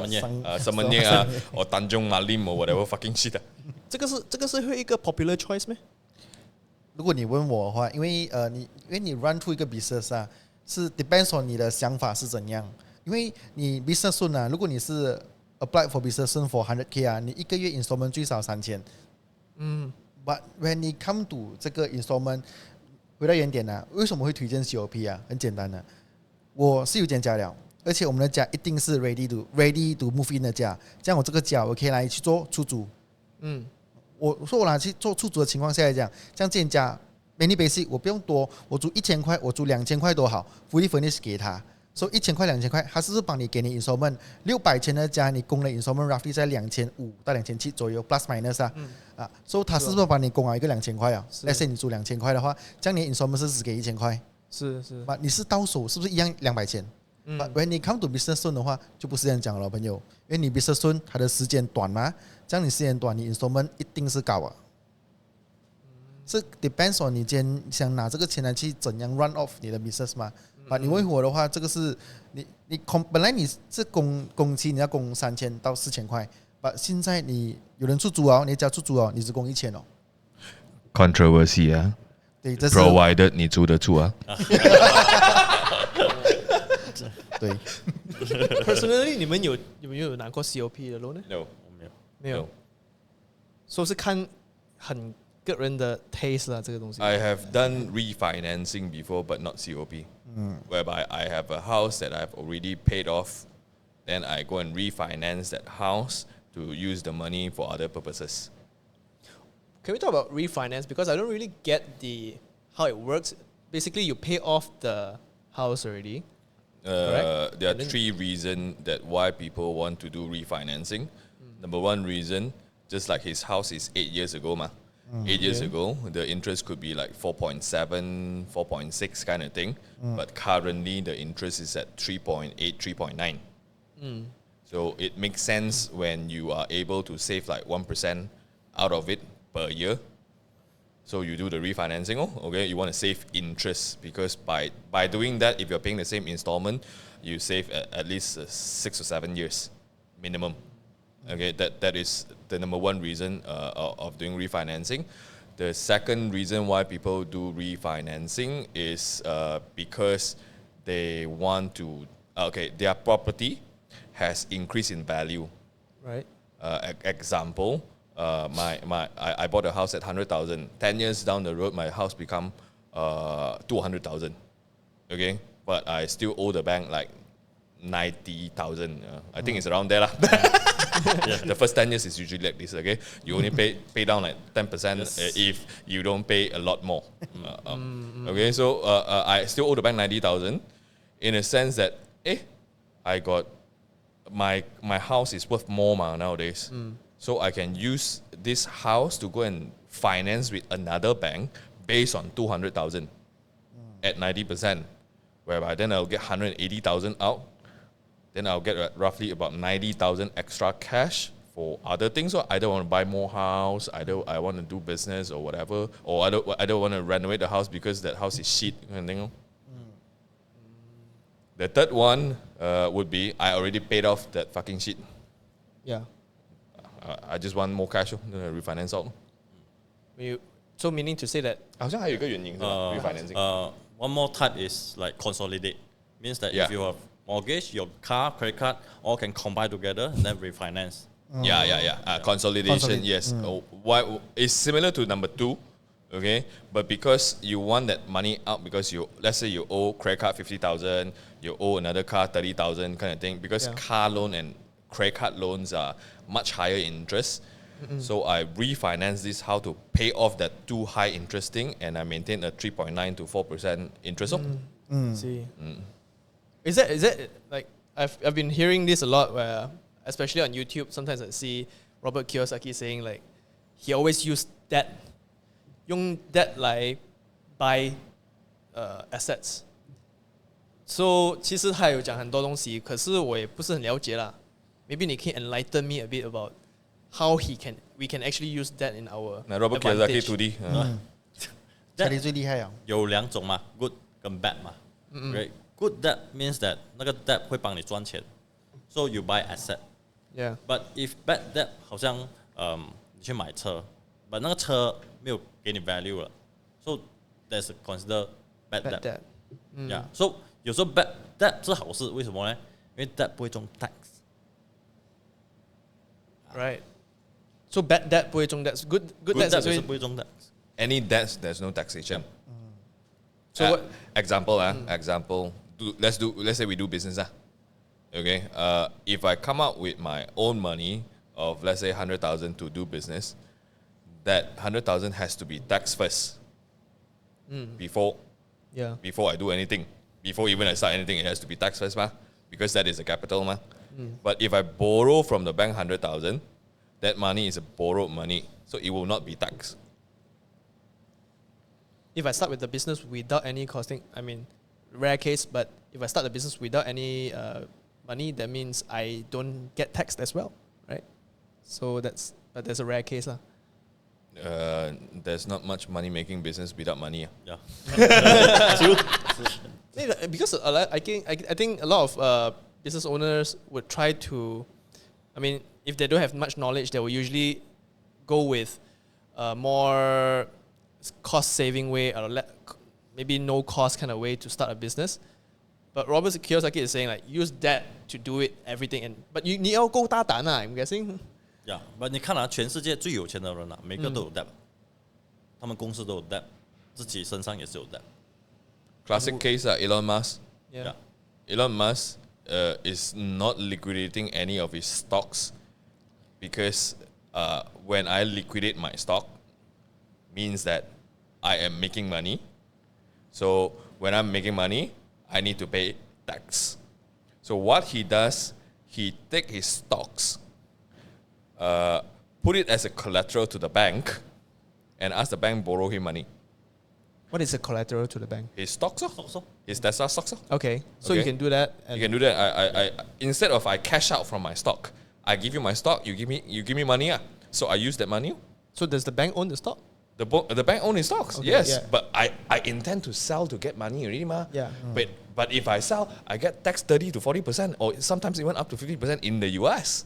Semenyih or Tanjung Malim or whatever fucking shit. 这个是会一个 popular choice 咩？如果你问我的话，因为你 run 出一个 business 啊，是 depends on 你的想法是怎样。因为你 business loan 啊，如果你是 apply for business loan for 100K 啊，你一个月 installment 最少3000。But when 你 come to 这个 installment， 回到原点啊，为什么会推荐 COP 啊？很简单的，我是有间家了，而且我们的家一定是 ready to move in 的家，这样我这个家我可以来去做出租。我说我拿去做出租的情况下来讲，像这间家 many basic 我不用多，我租1000块，我租2000块多好 ，fully furnished 给他，所以1000块2000块，他是不是帮你给你 installment 600千的家，你供了 installment roughly 在2500到2700左右 plus minus 所以他是不是帮你供了一个2000块啊？let's say 你租2000块的话，这样你 installment 是只给1000块，是，你是到手是不是一样200千？But when 你 come to business loan 的话，就不是这样讲了，朋友，因为你 business loan 它的时间短嘛，这样你时间短，你 installment 一定是高啊。是 depends on 你今天想拿这个钱来去怎样 run off 你的 business 嘛。你问我的话，这个是你本来你是工期你要供3000到4000块，but 现在你有人出租哦，你家出租哦，你只供1000哦。Controversy 啊，对，这是 provided 你租得住啊。对。Personally， 你们有拿过 COP 的 loan 呢？ No， 没有。说是看很个人的 taste 啦，这个东西。I have done refinancing before, but not COP. Whereby I have a house that I've already paid off, then I go and refinance that house to use the money for other purposes. Can we talk about refinance? Because I don't really get how it works. Basically, you pay off the house already. Correct? There are And then- 3 reasons that why people want to do refinancing. Number 1 reason, just like his house is 8 years ago, 8 years ago, the interest could be like 4.7, 4.6 kind of thing. But currently, the interest is at 3.8, 3.9. So it makes sense when you are able to save like 1% out of it per year. So you do the refinancing, okay? You want to save interest because by doing that, if you're paying the same installment, you save at least 6 or 7 years minimum. Okay, that is the number 1 reason of doing refinancing. The second reason why people do refinancing is because they want to, their property has increased in value. Right. Example, I bought a house at 100,000. 10 years down the road, my house become 200,000. Okay, but I still owe the bank like 90,000. I think it's around there lah. The first 10 years is usually like this. Okay, you only pay down like 10% if you don't pay a lot more. Okay, so I still owe the bank 90,000, in a sense that I got my house is worth more nowadays. So I can use this house to go and finance with another bank based on 200,000 at 90%, whereby then I'll get 180,000 out. Then I'll get roughly about 90,000 extra cash for other things. So either I want to buy more house, either I want to do business or whatever, or I don't want to renovate the house because that house is shit. Kind of thing. The third one would be I already paid off that fucking shit. Yeah. I just want more cash, then I refinance out. So meaning to say that 好像还有一个原因是吧 refinancing. One more type is like consolidate. Means that Yeah. if you have mortgage, your car, credit card, all can combine together and then refinance. Yeah. Consolidation, yes. Why it's similar to number 2, okay? But because you want that money out, because let's say you owe credit card 50,000, you owe another car 30,000 kind of thing. Because car loan and credit card loans are much higher interest. So I refinance this how to pay off that too high interest thing, and I maintain a 3.9 to 4% interest. See. Is that like I've been hearing this a lot, where especially on YouTube, sometimes I see Robert Kiyosaki saying like he always used debt, 用 debt 来 buy assets. So 其实他有讲很多东西，可是我也不是很了解啦。Maybe 你可以 enlighten me a bit about how we can actually use that in our 那 Robert Kiyosaki advantage. 徒弟，家里最厉害啊！有2种嘛 ，good 跟 bad 嘛。Right? Good debt means that 那个 debt 会帮你赚钱，so you buy asset. Yeah. But if bad debt 好像你去买车，but 那个车没有给你 value 了，so that's consider bad Bad debt. debt. Yeah. So 有时候 bad debt 是好事，为什么呢？因为 debt 不会中 tax。 Right. So bad debt 不会中 tax. Good Good debt debt 是会也是不会中 tax。 any debts there's no taxation. So what? Example, example. Let's say we do business, okay. If I come out with my own money of let's say 100,000 to do business, that 100,000 has to be taxed first. Before I do anything, before even I start anything, it has to be taxed first, because that is the capital, But if I borrow from the bank 100,000, that money is a borrowed money, so it will not be taxed. If I start with the business without any costing, I mean, rare case, but if I start the business without any money, that means I don't get taxed as well, right? So but there's a rare case. There's not much money making business without money. Yeah. Because I think a lot of business owners would try to, I mean, if they don't have much knowledge, they will usually go with more cost-saving way, or maybe no-cost kind of way to start a business. But Robert Kiyosaki is saying like use that to do it everything, but 你要够大胆啊 I'm guessing. Yeah, but 你看全世界最有钱的人每个都有 debt，他们公司都有 debt，自己身上也是有 debt。 Classic case, Elon Musk. Yeah. Elon Musk is not liquidating any of his stocks because when I liquidate my stock, means that I am making money. So when I'm making money, I need to pay tax. So what he does, he take his stocks, put it as a collateral to the bank, and ask the bank borrow him money. What is a collateral to the bank? His stocks, his Tesla stocks. Okay, so you Okay. can do that. And You can do that. I instead of I cash out from my stock, I give you my stock. You give me money. So I use that money. So does the bank own the stock? The bank owns his stocks. Okay, Yes, yeah. but I intend to sell to get money already, ma. Yeah. But if I sell, I get taxed 30 to 40%, or sometimes even up to 50% in the US.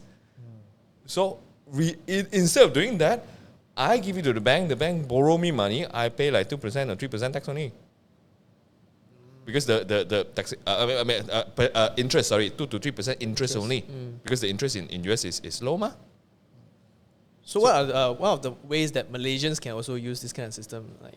So instead of doing that, I give it to the bank borrow me money, I pay like 2% or 3% tax only. Because the tax, interest, 2 to 3% interest only. Because the interest in US is low, ma. So what are one of the ways that Malaysians can also use this kind of system? Like,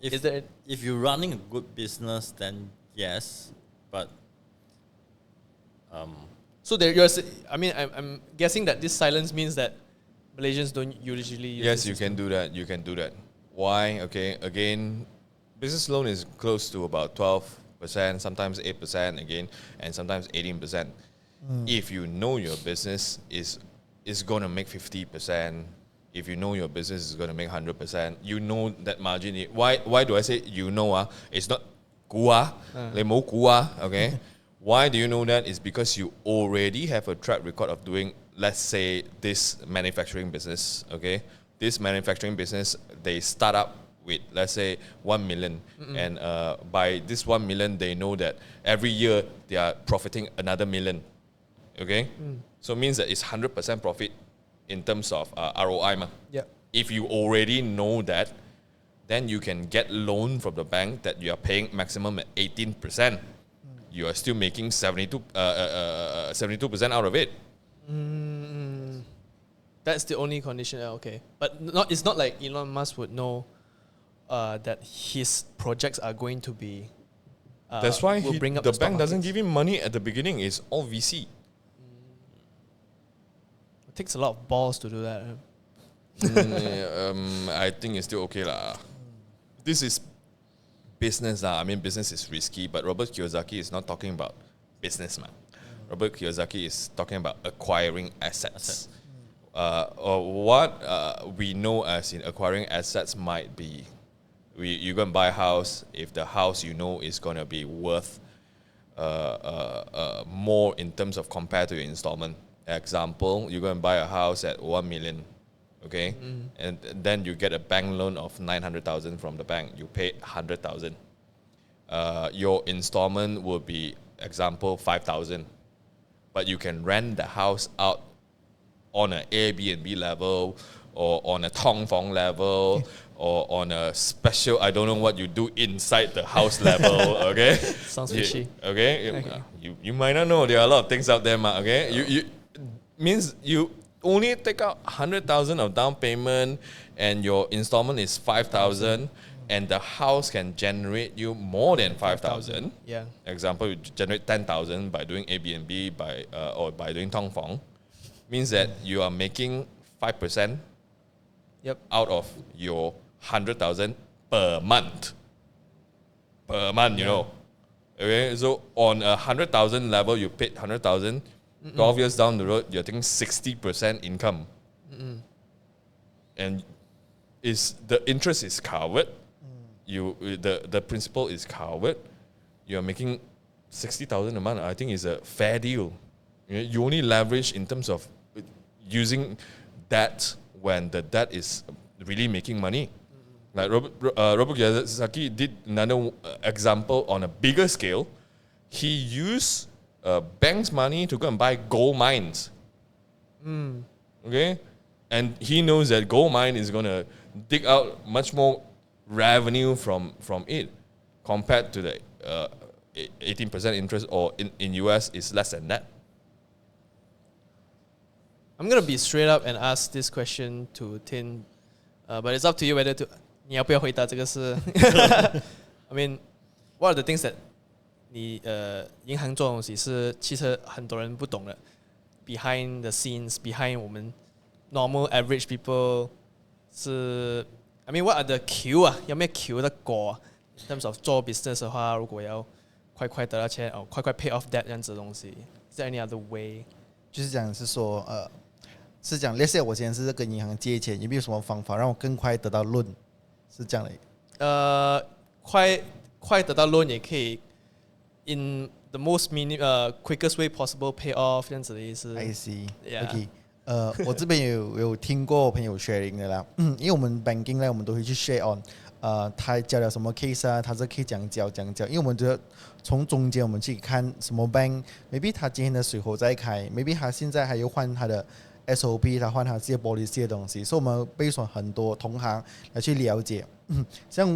Is there- If you're running a good business, then yes, but so I'm guessing that this silence means that Malaysians don't usually use Yes, this you system. can do that. You can do that. Why? Okay, again, business loan is close to about 12%, sometimes 8% again, and sometimes 18%. If you know your business is going to make 50%, if you know your business is going to make 100%, you know that margin. Why do I say you know? It's not gua, lemo gua, okay? Why do you know that? It's because you already have a track record of doing, let's say, this manufacturing business, okay? This manufacturing business, they start up with, let's say, 1 million. And by this 1 million, they know that every year they are profiting another million, okay? So it means that it's 100% profit in terms of ROI. Ma. Yeah. If you already know that, then you can get loan from the bank that you are paying maximum at 18%. You are still making 72% out of it. That's the only condition. Okay, but it's not like Elon Musk would know that his projects are going to be. That's why will bring up the the stock bank doesn't markets. give him money at the beginning. It's all VC. It takes a lot of balls to do that. I think it's still okay lah. This is business lah. I mean, business is risky, but Robert Kiyosaki is not talking about business, man. Robert Kiyosaki is talking about acquiring assets. Or what we know as in acquiring assets might be, you go and buy a house. If the house you know is going to be worth more in terms of compared to your installment. Example, you go and buy a house at 1 million. Okay, and then you get a bank loan of 900,000 from the bank. You pay 100,000. Your installment will be, example, 5,000. But you can rent the house out on an Airbnb level, or on a Tong Fong level, or on a special, I don't know what you do inside the house level. Okay, Sounds fishy. Okay, you might not know there are a lot of things out there, ma. Okay, you means you only take out 100,000 of down payment, and your installment is 5,000, and the house can generate you more than 5,000. Yeah. Example, you generate 10,000 by doing Airbnb or by doing Tong Fong, means that you are making 5% Yep. out of your 100,000 per month. Per month, you know. Okay, so on a 100,000 level, you paid 100,000. 12 years down the road, you're taking 60% income. And the interest is covered. The principal is covered. You're making 60,000 a month. I think is a fair deal. You only leverage in terms of using debt when the debt is really making money. Like Robert Kiyosaki did another example on a bigger scale. He used bank's money to go and buy gold mines. Okay? And he knows that gold mine is going to dig out much more revenue from it compared to the 18% interest, or in US is less than that. I'm gonna be straight up and ask this question to Tin, but it's up to you whether to 你要不要回答这个是 I mean, what are the things that 你银行做的东西是其实很多人不懂的 ，behind the scenes behind 我们 normal average people 是 I mean what are the Q 啊？有没有 Q 的果啊 ？In terms of 做 business 的话，如果要快快得到钱哦，快快 pay off debt 这样子的东西，Is there any other way？就是讲是说是讲 let's say 我今天是跟银行借钱，有没有什么方法让我更快得到 loan？ 是这样的。快得到 loan 也可以 in the most quickest way possible pay off 这样子的意思。 I see. Yeah. OK. 我这边有听过朋友 sharing 的啦，因为我们 banking 呢，我们都会去 share on，他交了什么 case 啊，他这 case 讲交，因为我们觉得从中间我们去看什么 bank，maybe 他今天的水喉在开 ，maybe 他现在还有换他的 SOP， 他换他这些 policy 的东西，所以我们背上很多同行来去了解。像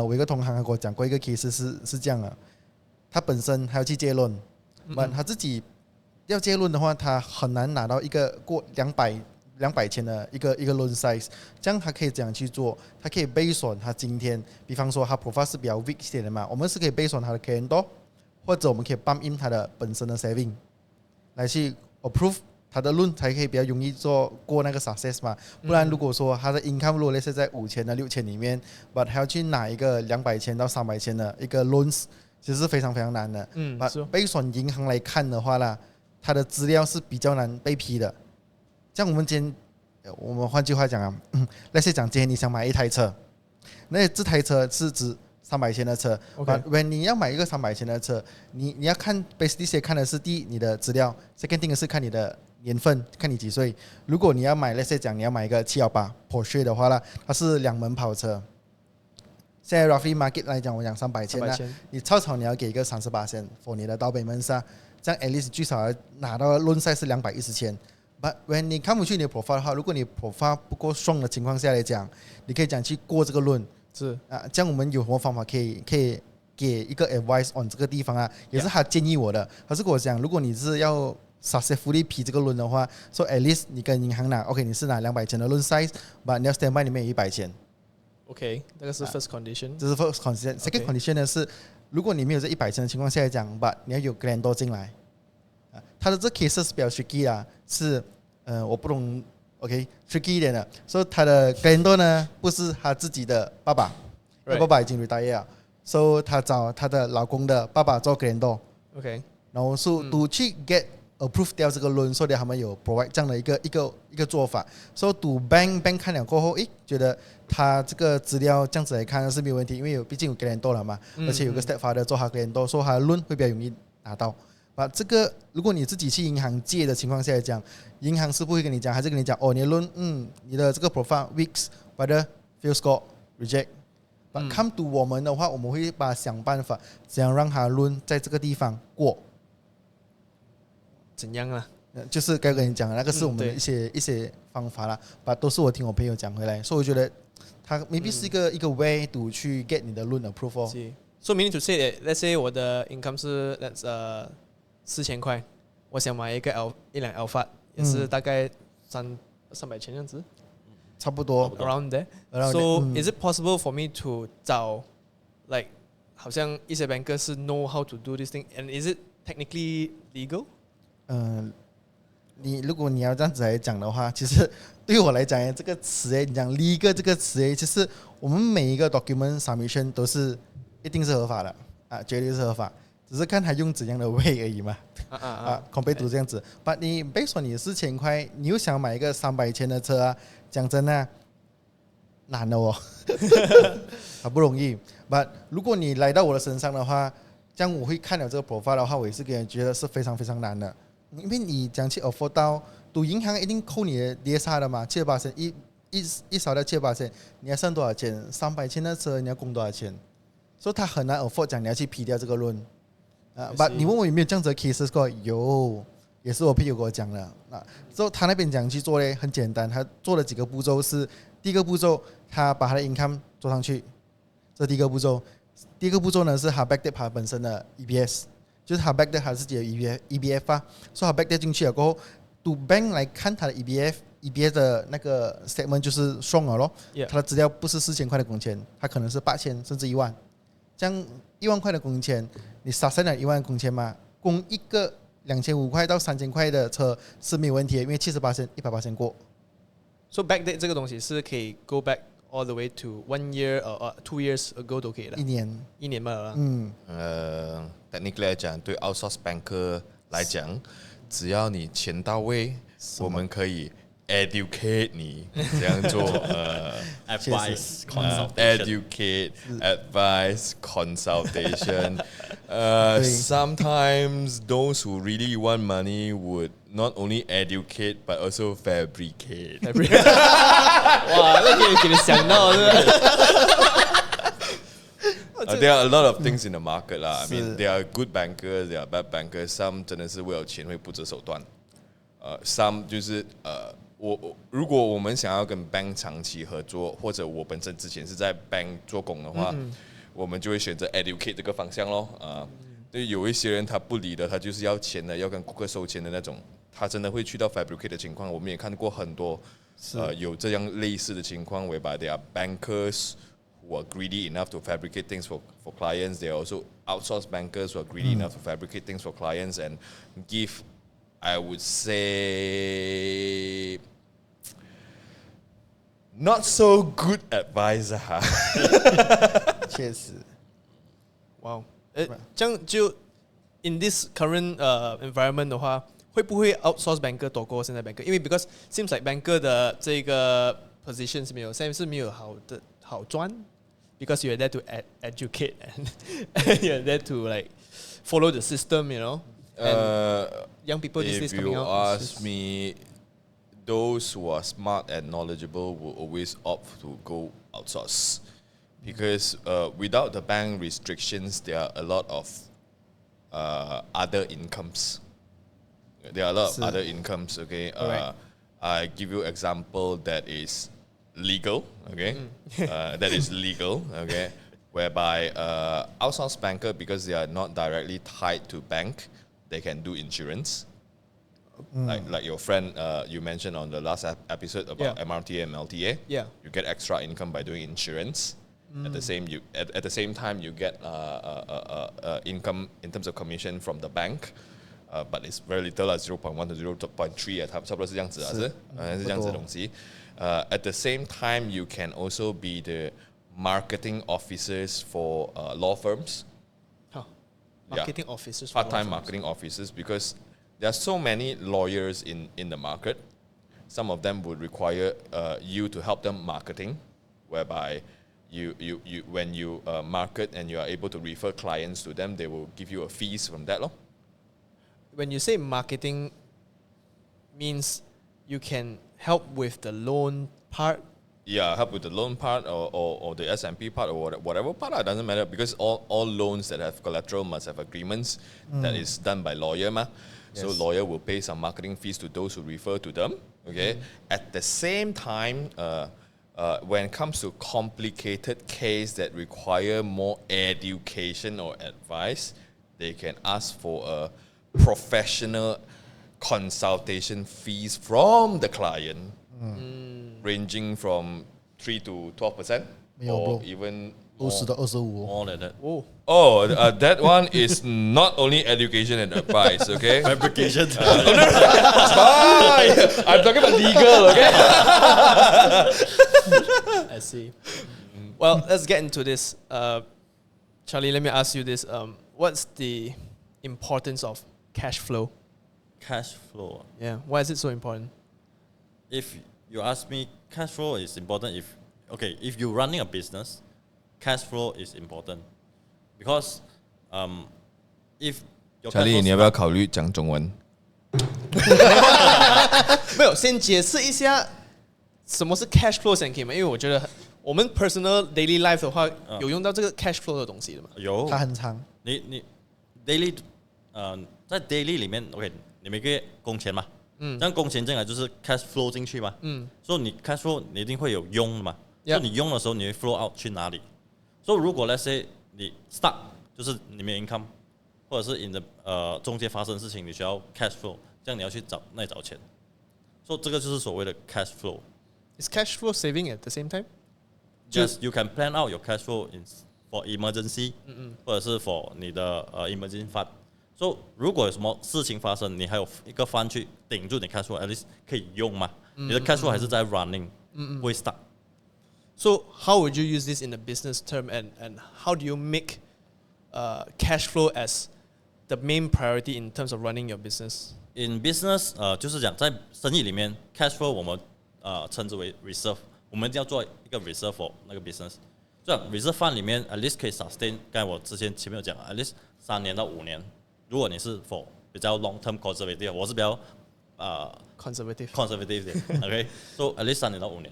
我一个同行他跟我讲过一个 case 是这样的，他本身还要去借 loan，他自己要借 loan 的话，他很难拿到一个过200千的一个 loan size， 这样他可以怎样去做？他可以 based on 他今天，比方说他 profile 是比较 weak 一点的嘛，我们是可以 based on 他的 calendar， 或者我们可以 bump in 他的本身的 saving 来去 approve。他的 loan 才可以比较容易做过那个 success 嘛，不然如果说他的 income 如果是在5000到6000里面 ，but 还要去拿一个200千到300千的一个 loans， 其实是非常非常难的。based on 银行来看的话啦，他的资料是比较难被批的。像我们换句话讲啊，let's say 讲今天你想买一台车，那这台车是指300千的车。Okay. When 你要买一个300千的车，你要看 basically 看的是第一你的资料 ，second thing 是看你的年份，看你几岁。如果你要买 let's say 讲你要买一个718 Porsche 的话啦，它是2门跑车。现在 roughly market 来讲，我讲300千啦，你超你要给一个38% for 你的down payment啊，这样 at least 最少要拿到 loan size 是210千。But when 你看不去你的 profile 的话，如果你 profile 不够 strong 的情况下来讲，你可以讲去过这个 loan。是这样我们有什么方法可以给一个 advice on 这个地方啊？也是他建议我的。他是跟我讲，如果你是要 successfully 批这个 loan 的话，so at least 你跟银行拿 ，OK， 你是拿200千的 loan size，but 你要 standby 里面有100千。OK， 那个是 first condition。这是 first condition。second condition 呢是，如果你没有这100千的情况下来讲 ，but 你要有 guarantor 进来。他的这 case 是比较 tricky 啊，是我不懂。OK，tricky 一点的，所以他的 guarantor 呢不是他自己的爸爸，他爸爸已经 retire 了，所以他找他的老公的爸爸做 guarantor。OK， 然后to 去 get approve 掉这个 loan， 所以他们有 provide 这样的一个做法。所以 to bank 看了过后，觉得他这个资料这样子来看是没有问题，因为毕竟有 guarantor 了嘛，而且有个 stepfather 做他 guarantor， 所以他的 loan 会比较容易拿到。把这个，如果你自己去银行借的情况下来讲，银行是不会跟你讲，还是跟你讲哦，你的 loan，你的这个 profile weeks whether fail score reject。But come to 我们的话，我们会想办法，怎样让他 loan 在这个地方过。怎样啊？就是该跟你讲的那个是我们的一些方法啦，把都是我听我朋友讲回来，所以我觉得他 maybe 是一个 way to 去 get 你的 loan approval。So meaning to say that let's say 我的 income 是4000块，我想买一辆 Alphard， 也是大概300千这样子，差不多 around there. So is it possible for me to 找 like 好像一些 banker 是 know how to do this thing and is it technically legal？ 如果你要这样子来讲的话，其实对我来讲，这个词你讲 legal 这个词其实我们每一个 document submission 都是一定是合法的绝对是合法。只是看他用怎样的 way 而已嘛，compare to 这样子。But 你 based on 你4000块，你又想买一个300千的车啊？讲真的，难的哦，好不容易。But 如果你来到我的身上的话，这样我会看了这个 profile 的话，我也是觉得是非常非常难的，因为你讲去 afford 到，赌银行一定扣你的 DSR 的嘛，7%一少掉7%，你要剩多少钱？300千的车你要供多少钱？所以他很难 afford 讲你要去批掉这个 loan。But 你问我有没有这样子的 cases 过？有，也是我朋友跟我讲的。之后他那边讲去做嘞，很简单，他做了几个步骤是：第一个步骤，他把他的 income 做上去，这第一个步骤。第二个步骤呢是他 backdate 他本身的 EBS， 就是他 backdate 他自己的 EBF 啊，所以他 backdate 进去了过后 ，to bank 来看他的 EBF 的那个 statement 就是 strong 了咯，他的资料不是4000块的工钱，他可能是8000甚至1万，这样1万块的工钱。你撒上了1万工钱嘛，供一个2500块到3000块的车是没有问题的，因为70% 100% 过。So backdate 这个东西是可以 go back all the way to 1 year or 2 years ago 都可以的，一年。一年嘛。technically 来讲，对 outsource banker 来讲，只要你钱到位，我们可以 educate 你这样做。advice consultation， educate, advice, consultation. 对 Sometimes those who really want money would not only educate but also fabricate. 哇，那个给你想到是不是？ There are a lot of things in the market 啦。I 是 mean, there are good bankers, there are bad bankers. Some 真的是为了钱会不择手段。Some 就是如果我们想要跟 bank 长期合作，或者我本身之前是在 bank 做工的话，我们就会选择 educate 这个方向咯。对，有一些人他不理的，他就是要钱的，要跟顾客收钱的那种，他真的会去到 fabricate 的情况。我们也看过很多有这样类似的情况 ，whereby there are bankers who are greedy enough to fabricate things for clients. There are also outsourced bankers who are greedy enough to fabricate things for clients and give, I would say, not so good advice 哈。确实。哇，这样就 in this current environment 的话，会不会 outsource banker 多过现在 banker？因为 because seems like banker 的这个 position 是没有，现在是没有好赚。Because you're there to educate and you're there to like follow the system, you know. And young people these days If coming you out. ask me, those who are smart and knowledgeable will always opt to go outsource, because without the bank restrictions, there are a lot of other incomes. There are a lot of other incomes. Okay, I give you example that is legal, okay, that is legal, okay, whereby outsourced banker, because they are not directly tied to bank, they can do insurance. Like your friend you mentioned on the last episode about MRTA and LTA. Yeah. You get extra income by doing insurance. At the same time you get income in terms of commission from the bank. But it's very little, 0.1 to 0.3 差不多是这样子啊，是这样子的东西。At the same time, you can also be the marketing officers for law firms. Marketing officers. Part-time marketing officers, because there are so many lawyers in the market. Some of them would require you to help them marketing, whereby you when you market and you are able to refer clients to them, they will give you a fees from that. When you say marketing, means you can help with the loan part. Yeah, help with the loan part or the S&P part or whatever part. It doesn't matter, because all loans that have collateral must have agreements that is done by lawyer. So lawyer will pay some marketing fees to those who refer to them. Okay. At the same time, when it comes to complicated case that require more education or advice, they can ask for a professional consultation fees from the client, ranging from 3 to 12%, or even more. 20到25。 more than that. Oh, that one is not only education and advice, okay? Fabrication. I'm talking about legal, okay? I see. Well, let's get into this. Charlie, let me ask you this. What's the importance of cash flow? Cash flow. Yeah. Why is it so important? If you ask me, cash flow is important if you're running a business, cash flow is important. Because if your cash Charlie, flow 你要不要考虑讲中文？没有，先解释一下什么是 cash flow 先可以吗？因为我觉得我们 personal daily life 的话，有用到这个 cash flow 的东西的嘛。有它很长。你 daily 在 daily 里面 OK， 你每个月工钱嘛，这样工钱进来就是 cash flow 进去嘛，所以你 cash flow 你一定会有用的嘛，所以你用的时候你会 flow out 去哪里？所以如果 let's say 你 stuck 就是你没有 income， 或者是你的中间发生事情你需要 cash flow， 这样你要去那里找钱，所以这个就是所谓的 cash flow。 Is cash flow saving at the same time? Yes, you can plan out your cash flow in for emergency，或者是 for 你的emergency fund。So 如果有什么事情发生，你还有一个 fund 去顶住你 cash flow，at least 可以用嘛？你的 cash flow 还是在 running，不会 stuck。 So how would you use this in a business term, and how do you make cash flow as the main priority in terms of running your business? In business，就是讲在生意里面 cash flow 我们称之为 reserve， 我们一定要做一个 reserve for 那个 business。这样 reserve fund 里面 at least 可以 sustain， 刚才我之前有讲 at least 3年到5年。如果你是 for 比较 long term conservative， 我是比较conservative 点，OK，so at least 3年到5年。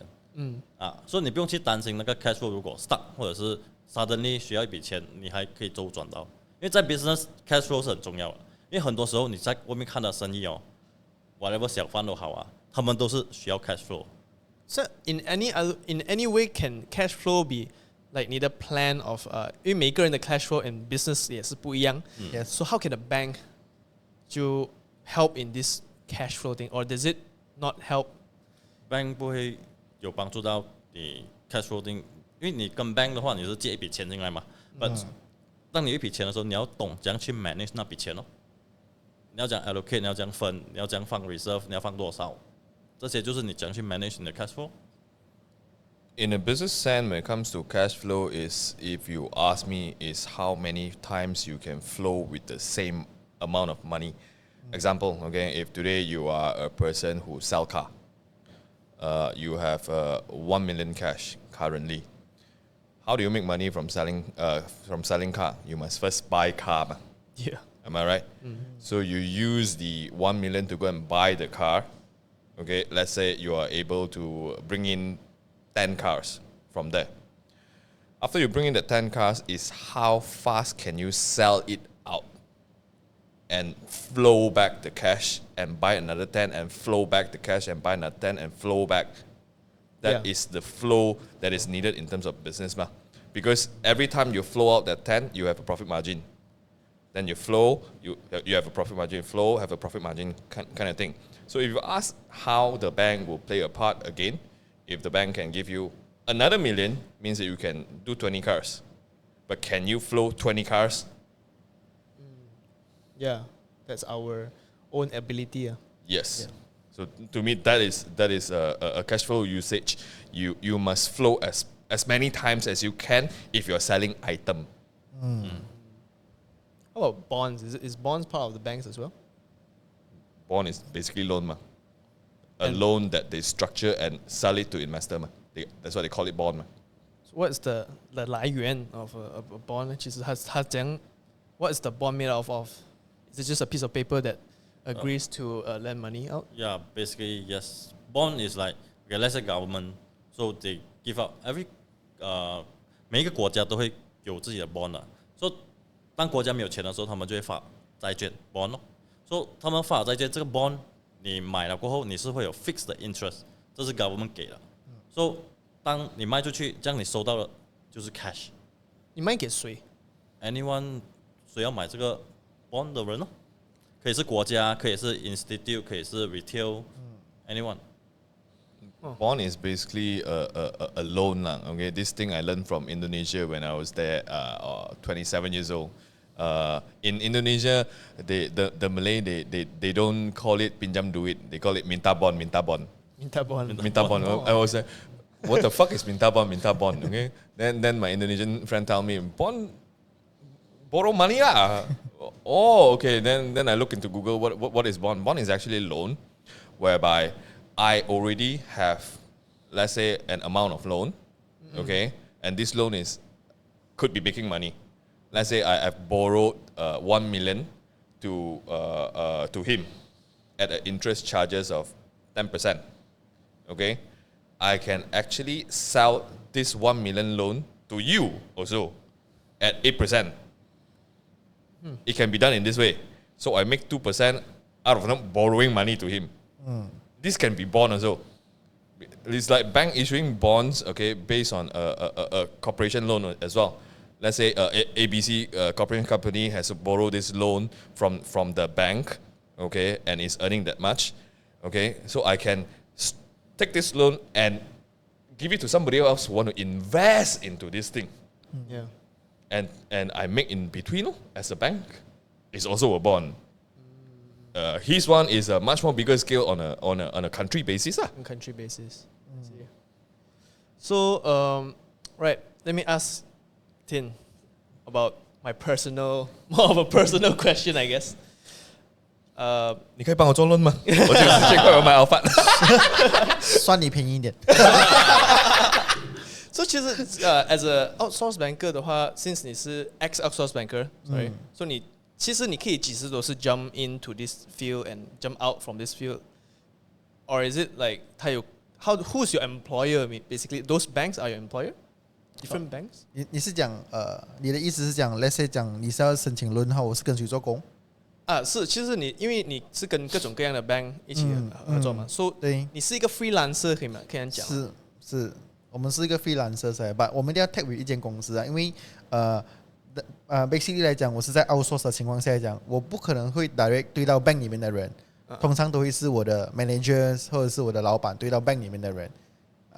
所以你不用去担心那个 cash flow 如果 stuck 或者是 suddenly 需要一笔钱，你还可以周转到。因为在 business cash flow 是很重要的，因为很多时候你在外面看到生意whatever 小贩都好啊，他们都是需要 cash flow。So in any way can cash flow be like 你的 plan of 因为每个人的 cash flow and business 也是不一样。Yes. So how can the bank 就 help in this cash flow thing, or does it not help? Bank 不会有帮助到你 cash flow thing， 因为你跟 bank 的话，你是借一笔钱进来嘛。But 当你有一笔钱的时候，你要懂怎样去 manage 那笔钱哦。你要讲 allocate， 你要讲分，你要讲放 reserve， 你要放多少，这些就是你怎样去 manage 你的 cash flow。In a business sense, when it comes to cash flow, is if you ask me, is how many times you can flow with the same amount of money. Example, okay, if today you are a person who sell car, you have 1 million cash currently. How do you make money from selling car? You must first buy car. Yeah. Am I right? So you use the 1 million to go and buy the car. Okay, let's say you are able to bring in 10 cars from there. After you bring in the 10 cars, is how fast can you sell it out and flow back the cash and buy another 10 and flow back the cash and buy another 10 and flow back. That is the flow that is needed in terms of business. Because every time you flow out that 10, you have a profit margin. Then you flow, you have a profit margin, flow, have a profit margin kind of thing. So if you ask how the bank will play a part again, if the bank can give you another million, means that you can do 20 cars. But can you flow 20 cars? Yeah, that's our own ability. Yes. So to me, that is a cash flow usage. You must flow as many times as you can if you're selling item. How about bonds? Is bonds part of the banks as well? Bond is basically loan, a loan that they structure and sell it to investor. That's why they call it bond. So what's the 来源 of a bond? 其实它讲 what is the bond made out of? Is it just a piece of paper that agrees to lend money out? Yeah, basically yes. Bond is like okay, let's say government, so they give out every 每一个国家都会有自己的 bond 的。所以当国家没有钱的时候，他们就会发债券 bond 咯。所以他们发债券这个 bond 你买了过后，你是会有 fixed 的 interest， 这是 government 给的。所以当你卖出去，这样你收到的就是 cash。你卖给谁？ Anyone 谁要买这个 bond 的人咯？可以是国家，可以是 institute， 可以是 retail，anyone。Bond is basically a loan. Okay, this thing I learned from Indonesia when I was there 27 years old. In Indonesia, the Malay, they don't call it pinjam duit. They call it minta bond. Minta bond. Minta bond. I was like, what the fuck is minta bond? Okay. Then my Indonesian friend told me, bond, borrow money lah. Oh, okay. Then I look into Google. What is bond? Bond is actually a loan, whereby I already have, let's say, an amount of loan, okay, and this loan could be making money. Let's say I have borrowed 1 million to him at an interest charges of 10%. Okay, I can actually sell this 1 million loan to you also at 8%. It can be done in this way. So I make 2% out of not borrowing money to him. This can be bond also. It's like bank issuing bonds, okay, based on a corporation loan as well. Let's say ABC corporation company has to borrow this loan from the bank, okay, and is earning that much, okay. So I can take this loan and give it to somebody else who want to invest into this thing. Yeah. and I make in between as a bank. It's also a bond. His one is a much more bigger scale on a country basis. On country basis. See. So, right, let me ask Tin about my more of a personal question, I guess. 你可以帮我做论吗？我就直接过来买 Alpha。算你便宜一点。So 其实as a outsource banker 的话 since 你是 ex outsource banker, sorry, so 其实你可以几时都是 jump into this field and jump out from this field, or is it like who's your employer? Basically, those banks are your employer. Different banks. 你是讲你的意思是讲 let's say 讲你是要申请轮号，我是跟谁做工？是，其实因为你是跟各种各样的 bank 一起合作嘛，所以对，你是一个 freelancer 可以吗？可以这样讲。是，我们是一个 freelancer ，but 我们一定要 tag with 一间公司啊，因为basically 来讲，我是在 outsource 的情况下来讲，我不可能会 direct 对到 bank 里面的人，通常都会是我的 managers 或者是我的老板对到 bank 里面的人，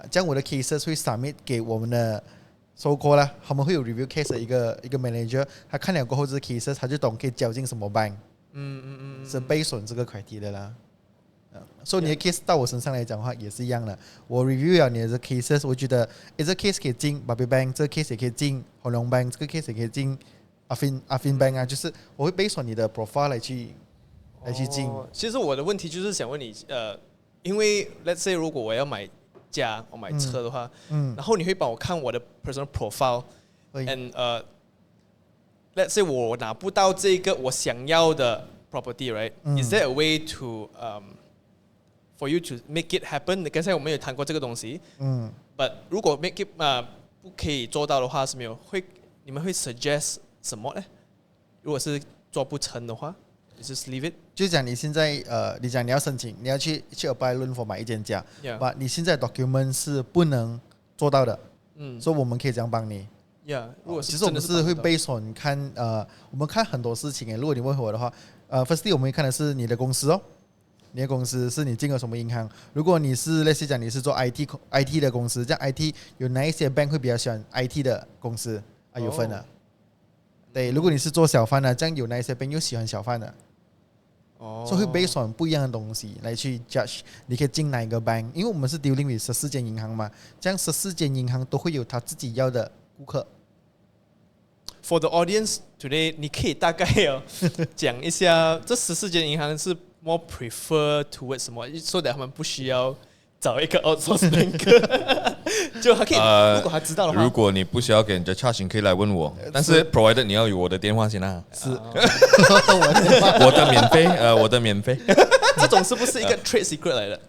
这样我的 cases 会 submit 给我们的收购啦，他们会有 review case 的一个 manager， 他看了过后这 cases 他就懂可以交进什么 bank， 是 based on 这个 criteria 啦。所以你的 case 到我身上来讲的话也是一样的，我 review 了你的 cases， 我觉得这个 case 可以进 Bobby Bank， 这个 case 也可以进红龙 Bank， 这个 case 也可以进阿fin Bank 啊，就是我会 based on 你的 profile 来去进。其实我的问题就是想問你，因為 let's say 如果我要買家，我買車的話，然後你會幫我看我的 personal profile，and let's say 我拿不到這個我想要的 property，right？Is there a way to for you to make it happen？ 剛才我們有談過這個東西，but 如果 make it 不可以做到的話，是沒有你們會 suggest 什麼呢？如果是做不成的話 ，just leave it。就講你現在你講你要申請，你要去 apply loan for 買一間家，但你現在 document 是不能做到的，所以我們可以這樣幫你。如果其實我們是會 based on 看我們看很多事情如果你問我的話，firstly 我們會看的是你的公司哦。你的公司是你进了什么银行？如果你是类似讲你是做 IT 的公司，这样 IT 有哪一些 bank 会比较喜欢 IT 的公司有分的。对，如果你是做小贩的，这样有哪一些 bank 又喜欢小贩的？所以会 based on 不一样的东西来去 judge 你可以进哪一个 bank， 因为我们是 dealing with 14间银行嘛，这样14间银行都会有他自己要的顾客。For the audience today， 你可以大概讲一下这14间银行是more prefer towards 什么 ，so that 他们不需要找一个 outsource banker， 就他可以，如果他知道的话，如果你不需要给人家 charge， 你可以来问我，但是 provided 你要有我的电话先啊。是，我的免费，我的免费。这种是不是一个 trade secret 来的？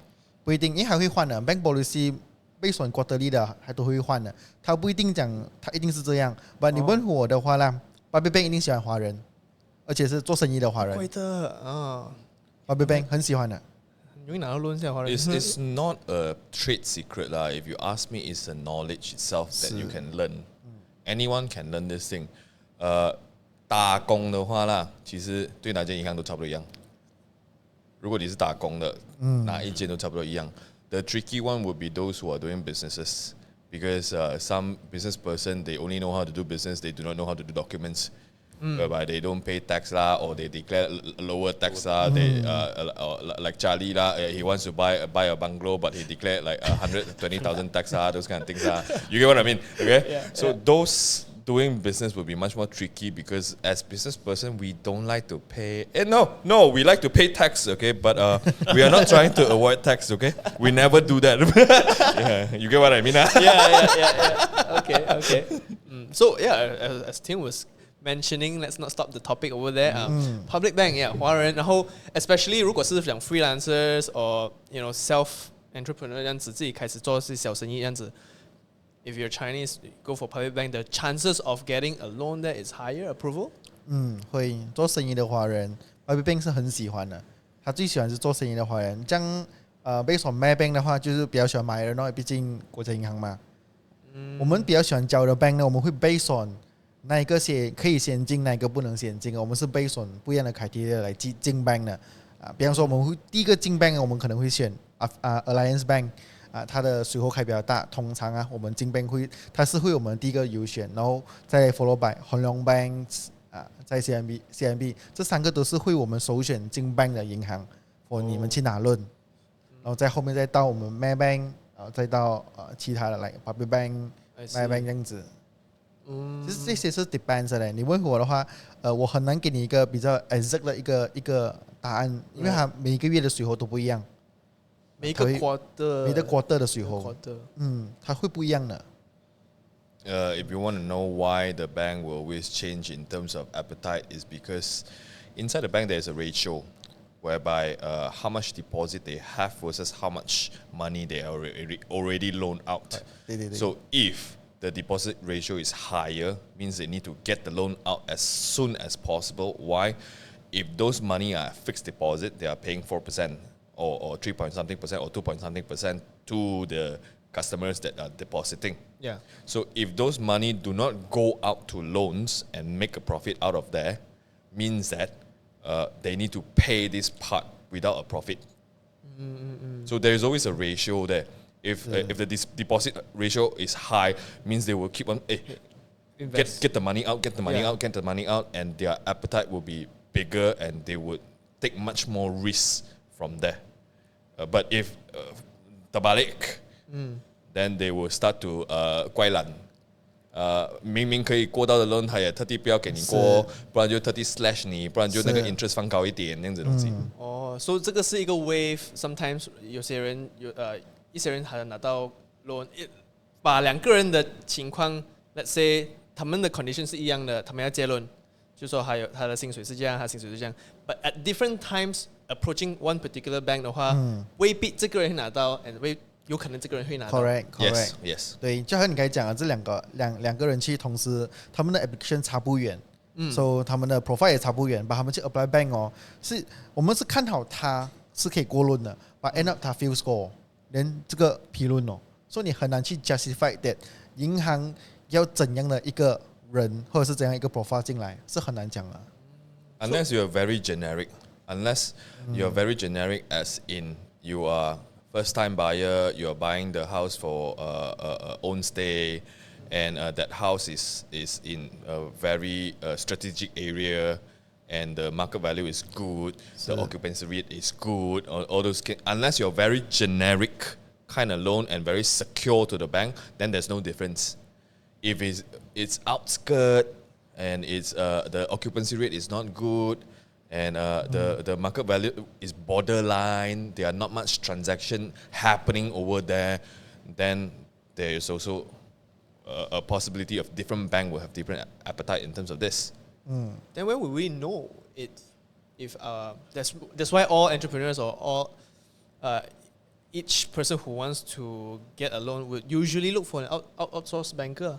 不一定，因为还会换的 bank policy。based on quarterly 的还都会换的，他不一定讲他一定是这样。但你问我的话啦，Bobby Bank 一定喜欢华人，而且是做生意的华人。会的啊，Bobby Bank 很喜欢的。容易拿到 loan 下华人。It's not a trade secret lah. If you ask me, it's a knowledge itself that you can learn. Anyone can learn this thing. 打工的话啦，其实对哪间银行都差不多一样。如果你是打工的，哪一间都差不多一样。The tricky one would be those who are doing businesses, because some business person, they only know how to do business, they do not know how to do documents, whereby they don't pay tax lah, or they declare lower tax lah. They like Charlie lah, he wants to buy a bungalow, but he declared like 120,000 tax lah, those kind of things lah. You get what I mean? Okay, so those doing business will be much more tricky, because as business person we don't like to pay. No, we like to pay tax, okay, but we are not trying to avoid tax, okay. We never do that. Yeah, you get what I mean? Yeah. Okay. So as Tim was mentioning, let's not stop the topic over there. Public bank, 华人，然后 especially 如果是讲 freelancers or self entrepreneur 这样子，自己开始做是小生意这样子。If you're Chinese, go for public bank, the chances of getting a loan there is higher. Approval? 会做生意的华人 ，Bobby Bank 是很喜欢的。他最喜欢是做生意的华人。这样based on Maybank 的话，就是比较喜欢买人咯，毕竟国家银行嘛。我们比较喜欢交的 bank 呢，我们会 based on 哪一个可以先进，哪一个不能先进。我们是 based on 不一样的 criteria 来进 bank 的。比方说我们会第一个进 bank， 我们可能会选Alliance Bank。它的水货开比较大，通常我们金 bank 它是会我们第一个优选，然后再 follow by 恒隆 bank 在 CMB 这3个都是会我们首选金 bank 的银行，你们去拿论，然后在后面再到我们 Maybank， 再到其他的like Public Bank、Maybank 这样子。其实这些是 depends 的。你问我的话，我很难给你一个比较 exact 的一个答案，因为它每一个月的水货都不一样，每个 quarter 的水货，它会不一样的。If you want to know why the bank will always change in terms of appetite, is because inside the bank there is a ratio whereby how much deposit they have versus how much money they already loaned out. So if the deposit ratio is higher, means they need to get the loan out as soon as possible. Why? If those money are fixed deposit, they are paying 4% or 3 point something percent or 2 point something percent to the customers that are depositing. Yeah. So if those money do not go out to loans and make a profit out of there, means that they need to pay this part without a profit. So there is always a ratio there. If the deposit ratio is high, means they will keep on get the money out, get the money out, and their appetite will be bigger, and they would take much more risks from there. But if terbalik, then they will start to 怪懒。明明可以过到的 loan， 他也特地不要给你过，不然就特地 slash 你，不然就那个 interest 放高一点，那样子东西。所以这个是一个 wave。Sometimes 有些人一些人还拿到 loan， 把2个人的情况 ，let's say 他们的 condition 是一样的，他们要借 loan， 就说还有他的薪水是这样，他薪水是这样。But at different times approaching one particular bank 的话，未必这个人会拿到 ，and 有可能这个人会拿到。Correct. Yes. 对，就像你刚才讲的，这两个人去同时，他们的 application 差不远，so 他们的 profile 也差不远，把他们去 apply bank 我们是看好他是可以过论的，but end up 他 fail score， 连这个批论所以你很难去 justify that 银行要怎样的一个人或者是怎样一个 profile 进来，是很难讲的。Unless you are very generic, as in you are first-time buyer, you are buying the house for own stay, and that house is in a very strategic area, and the market value is good, the occupancy rate is good, all those. Unless you're very generic kind of loan and very secure to the bank, then there's no difference. If it's outskirt and it's the occupancy rate is not good, and the market value is borderline, there are not much transaction happening over there, then there is also a possibility of different bank will have different appetite in terms of this. Then where will we know it? If that's why all entrepreneurs or all each person who wants to get a loan would usually look for an outsourced banker.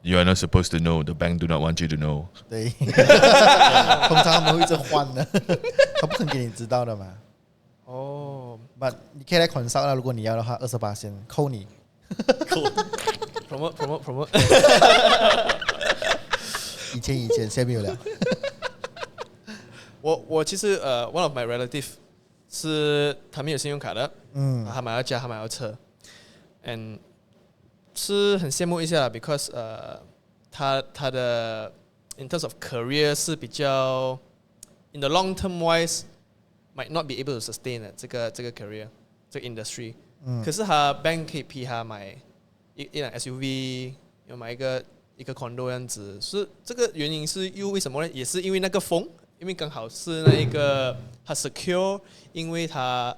You are not supposed to know. The bank do not want you to know. 对，通常他们会一直换的，他不肯给你知道的嘛。But 你可以来 consult 啦，如果你要的话，28%扣你。promote 以前现在没有了。我其实one of my relative 是他没有信用卡的，他买了家，他买了车 ，and 是很羡慕一下 ，because 他的 in terms of career 是比较 in the long term wise might not be able to sustain 的这个 career 这个 industry，可是他 bank 可以批他买一辆 SUV， 要买一个 condo 这样子，是这个原因是为什么呢？也是因为那个风，因为刚好是那一个他 secure， 因为他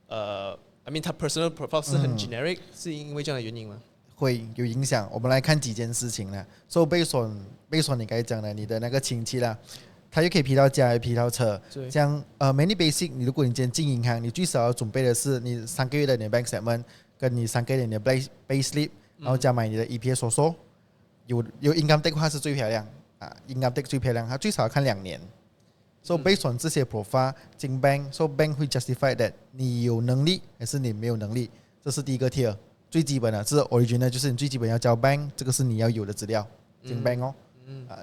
I mean 他 personal profile 是很 generic， 是因为这样的原因吗？会有影响。我们来看几件事情啦。So based on 你刚才讲的，你的那个亲戚啦，他又可以批到家，又批到车。这样many basic， 如果你今天进银行，你最少要准备的是你3个月的你的 bank statement， 跟你3个月的你的 pay slip， 然后加买你的 EPS 所说。有 income tax 的话是最漂亮income tax 最漂亮，它最少要看2年。So based on 这些 profile， 进 bank， so bank 会 justify that 你有能力还是你没有能力，这是第一个 tier。最基本的，这是 original， 就是你最基本要交 bank， 这个是你要有的资料，进 bank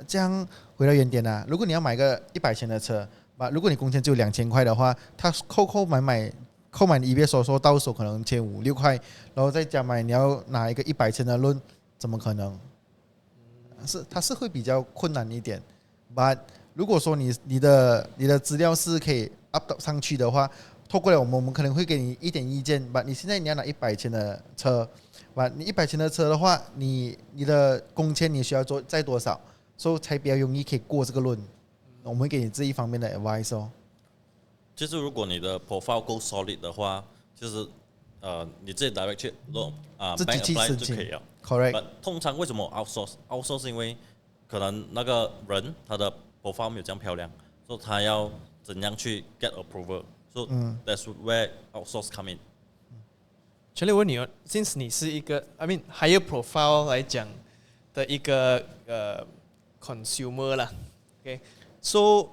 这样回到原点啊，如果你要买个100千的车，如果你工钱只有2000块的话，他扣买购买你 EBS 说到手可能1500-1600块，然后再加买你要拿一个100千的 loan， 怎么可能？它是会比较困难一点。But 如果说你的资料是可以 up 上去的话，透过了我们可能会给你一点意见。But 你现在你要拿100千的车，But 你100千的车的话，你的工钱你需要再多少，所以才比较容易可以过这个论。我们会给你这一方面的 advice 哦。就是如果你的 profile 够 solid 的话，就是你自己 direct 去 loan 自己 bank 去 apply 申请就可以了。 Correct。 But 通常为什么 outsource 是因为可能那个人他的 profile 没有这样漂亮，所以他要怎样去 get approval。So that's where outsource come in。全力问你哦，since 你是一个 I mean higher profile 来讲的一个consumer 啦 ，OK，so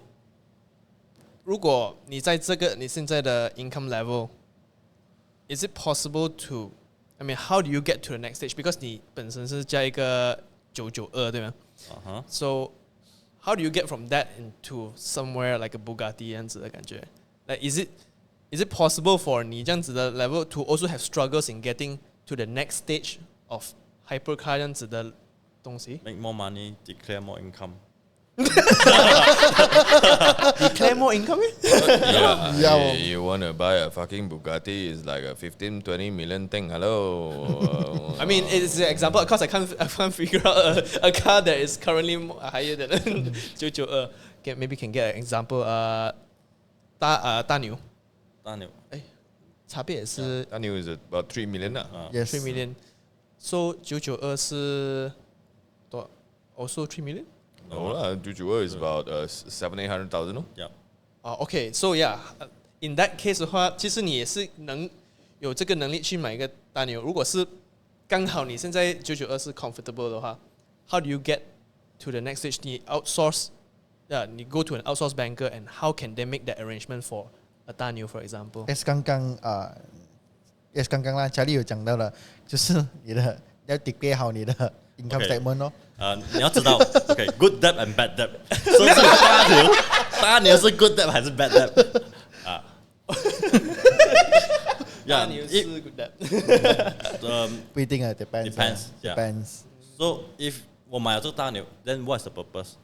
如果你在这个你现在的 income level，is it possible to I mean how do you get to the next stage？ Because 你本身是加一个992对吗？So how do you get from that into somewhere like a Bugatti 这样子的感觉？Like is it possible for 你这样子的 level to also have struggles in getting to the next stage of hypercar 这样子的东西 Make more money, declare more income。 ？Declare more income？ Yeah, you want to buy a fucking Bugatti is like a 15-20 million thing. Hello. I mean, it's an example because I can't figure out a car that is currently higher than 992. Maybe can get an example. 大牛，大牛，差别也是 that new is about 3 million. Yes 3 million. So 992是多 also 3 million. No lah, Juju is about 700,000-800,000. No? Yeah。Okay, so yeah, in that case 的话，其实你也是有这个能力去买一个大牛。如果是刚好你现在992是 comfortable 的话 ，how do you get to the next stage？ 你 outsource，你 go to an outsource banker and how can they make that arrangement for a 大牛 for example？ 刚刚啦，家里有讲到了，就是你的要 declare 好你的 income statement 哦。你要知道，good debt and bad debt。所以这个大牛是 good debt 还是 bad debt？ 大牛是 good debt。不一定啊，depends。 So if 我买了这个大牛 ，then what's the purpose？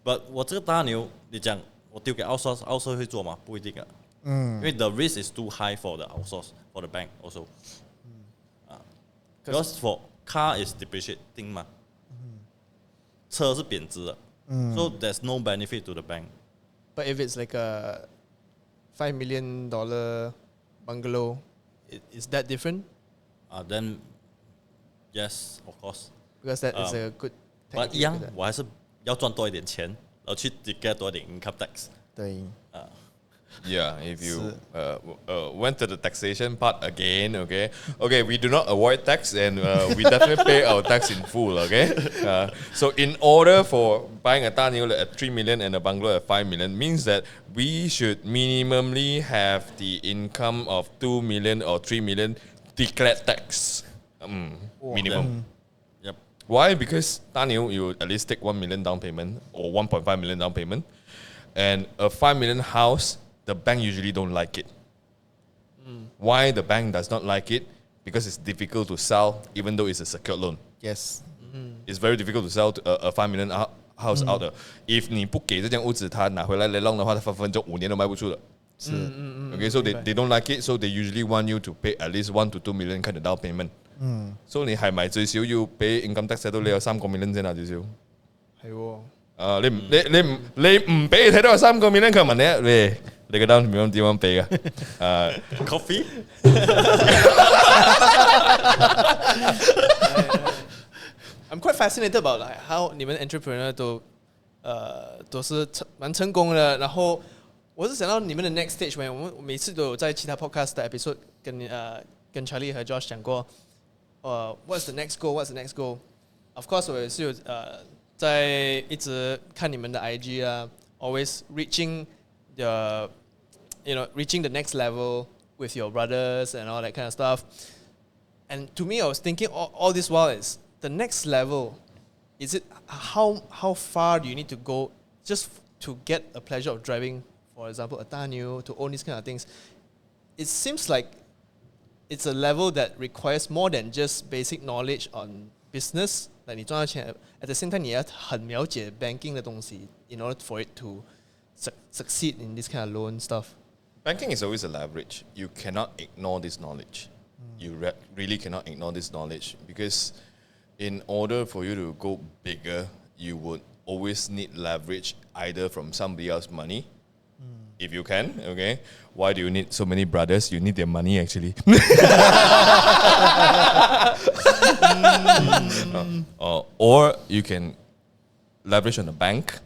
But 我这个大牛，你讲我丢给 outsource 会做吗？不一定啊。因为 the risk is too high for the outsource for the bank also。Because for car is depreciating 嘛，车是贬值的，so there's no benefit to the bank。 But if it's like a $5 million bungalow, is that different? Then yes, of course。 Because that is a good. But 一样，我还是要赚多一点钱，然后去 declare 多一点 income tax。对。 Yeah, if you went to the taxation part again, okay, we do not avoid tax and we definitely pay our tax in full, okay. So in order for buying a Tanyo at 3 million and a bungalow at 5 million means that we should minimally have the income of 2 million or 3 million declared tax, minimum. Yep. Why? Because Tanyo, you at least take 1 million down payment or 1.5 million down payment, and a 5 million house. The bank usually don't like it. Why the bank does not like it? Because it's difficult to sell, even though it's a secured loan. Yes. It's very difficult to sell a 5 million house out there. If 你不给这间屋子，他拿回来来弄的话，他分分钟5年都卖不出的。Okay, so they don't like it, so they usually want you to pay at least 1 to 2 million kind of down payment. So 你係咪最少要俾 income tax 都你有3個 million 先啊？最少。係喎。你唔俾睇到有3個 million，佢問你個 down payment 點樣俾㗎？Coffee。I'm quite fascinated about like how 你们 entrepreneur 都是蛮成功的，然后我是想到你们的 next stage， 我们每次都有在其他 podcast 的 episode 跟 Charlie 和 Josh 讲过，what's the next goal？What's the next goal？ Of course 我也是有在一直看你们的 IG 啊 ，always reaching the reaching the next level with your brothers and all that kind of stuff. And to me, I was thinking all this while is the next level. Is it how far do you need to go just to get a pleasure of driving, for example, a Tanyo, to own these kind of things? it seems like it's a level that requires more than just basic knowledge on business. Like 你赚到钱 at the same time 你要很了解 banking 的东西 in order for it to succeed in this kind of loan stuff. Banking is always a leverage. You cannot ignore this knowledge. You really cannot ignore this knowledge because in order for you to go bigger, you would always need leverage either from somebody else's money, if you can, okay? Why do you need so many brothers? You need their money actually. Or you can leverage on the bank,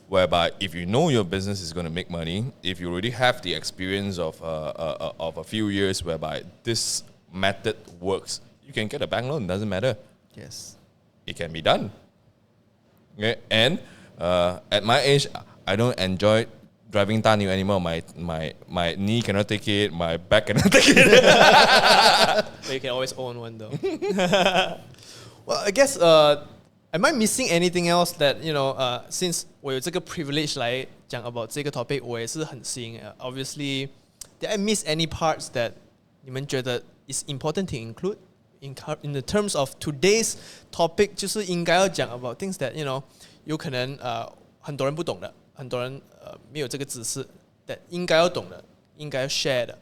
whereby if you know your business is going to make money, if you already have the experience of a few years whereby this method works, you can get a bank loan. Doesn't matter. Yes. It can be done. Okay, and at my age, I don't enjoy driving Tanyu anymore. My knee cannot take it. My back cannot take it. But you can always own one though. Well, I guess am I missing anything else that since 我有这个 privilege 来讲 about 这个 topic， 我也是很新。Obviously, did I miss any parts that 你们觉得 is important to include in the terms of today's topic？ 就是应该要讲 about things that 有可能很多人不懂的，很多人没有这个知识 that 应该要懂的，应该要 share 的。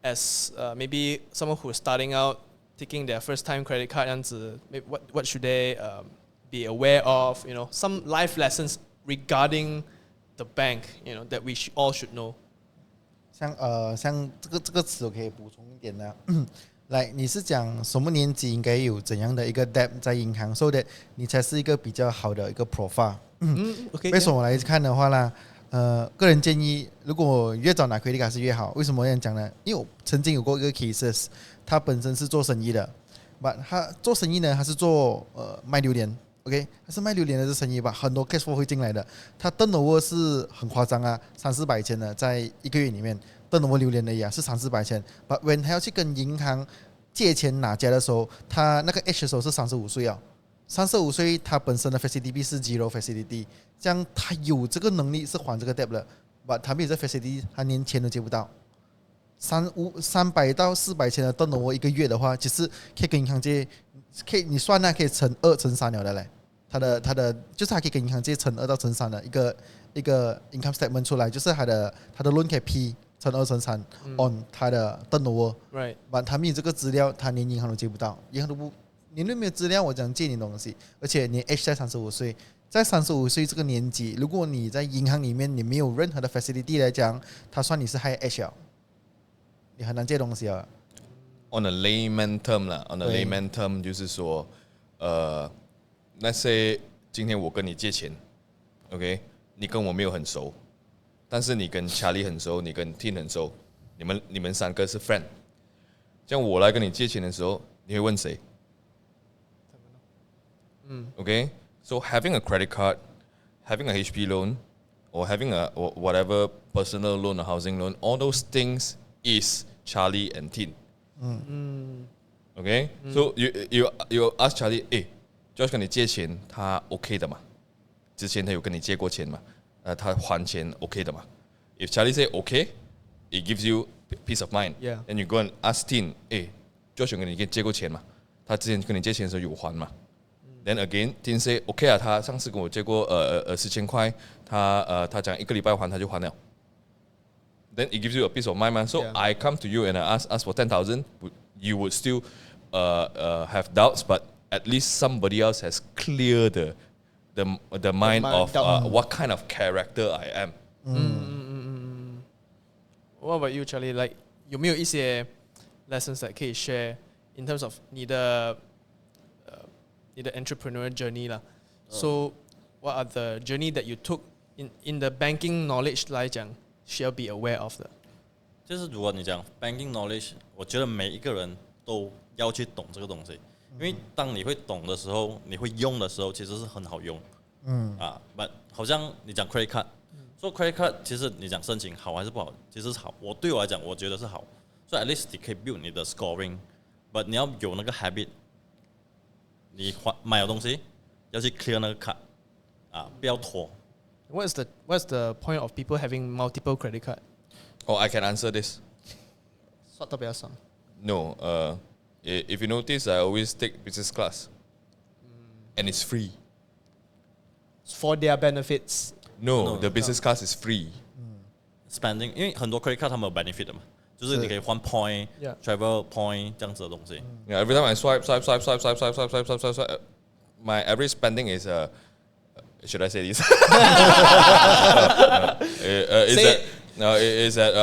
As maybe someone who's starting out taking their first time credit card 这样子 what should they be aware of, some life lessons regarding the bank, that we all should know. 像这个词我可以补充一点的。来，你是讲什么年纪应该有怎样的一个 debt 在银行 ，so that 你才是一个比较好的一个 profile。OK。为什么我来看的话啦，个人建议，如果越早拿 credit card 是越好。为什么这样讲呢？因为我曾经有过一个 cases， 他本身是做生意的， but 他做生意呢，他是做卖榴莲 ，OK， 他是卖榴莲的这生意吧，很多 cash flow 会进来的。他 turnover 是很夸张啊，300-400千的，在一个月里面 turnover 榴莲的呀是300-400千。but when 他要去跟银行借钱拿家的时候，他那个 age 的时候是35岁啊。35岁，他本身的 facility 是 zero facility， 这样他有这个能力是还这个 debt 的， but 他没有这 facility， 他连钱都借不到。300到400千的 turnover 一个月的话，其实可以跟银行借，可以你算可以乘2乘3了的嘞。他的就是他可以跟银行借乘2到乘3的一个 income statement 出来，就是他的 loan 可以 P 乘2乘3 on 他的 turnover。Right， but 他没有这个资料，他连银行都借不到，银行都不。你都没有资料，我讲借你东西，而且你 age 在35岁，在35岁这个年纪，如果你在银行里面你没有任何的 facility 来讲，他算你是 high age 了，你很难借东西啊。On a layman term 啦 ，on a layman term 就是说，let's say 今天我跟你借钱 ，OK， 你跟我没有很熟，但是你跟 Charlie 很熟，你跟 Tin 很熟，你们3个是 friend， 这样我来跟你借钱的时候，你会问谁？Okay, so having a credit card, having a HP loan, or having a or whatever personal loan or housing loan, all those things is Charlie and Tin. Okay, so you ask Charlie, Josh 跟你借钱，他 OK 的嘛？之前他有跟你借过钱嘛？他还钱 OK 的嘛？ If Charlie say OK, it gives you peace of mind. Yeah. And you go and ask Tin, Josh 跟你借过钱嘛？他之前跟你借钱的时候有还嘛？Then again, Tin say OK 啊，他上次跟我借过10,000块，他讲1个礼拜还他就还了。Then it gives you a peace of mind, man. So Yeah. I come to you and I ask for 10,000, you would still have doubts, but at least somebody else has cleared the mind of what kind of character I am. What about you, Charlie? Like 有没有一些 lessons that 可以 share in terms of 你的 entrepreneurial journey 啦？So what are the journey that you took in the banking knowledge 来讲 should be aware of 的？就是如果你讲 banking knowledge， 我觉得每一个人都要去懂这个东西，因为当你会懂的时候，你会用的时候，其实是很好用。but 好像你讲 credit card， 说 credit card， 其实你讲申请好还是不好，其实是好。对我来讲，我觉得是好。所以 at least 你可以 build 你的 scoring，but 你要有那个 habit。你买了东西要去 clear 那个卡不要拖。What's the point of people having multiple credit card? Oh, I can answer this. 刷到比较爽。 No, if you notice, I always take business class, and it's free. For their benefits. No, the business class is free. spending，因为很多 credit card 他们有 benefit 的嘛，就是你可以换 point、 Yeah. travel point 这样子的东西。 Yeah, every time I swipe, my average spending is should I say this? Is Say that no? Is that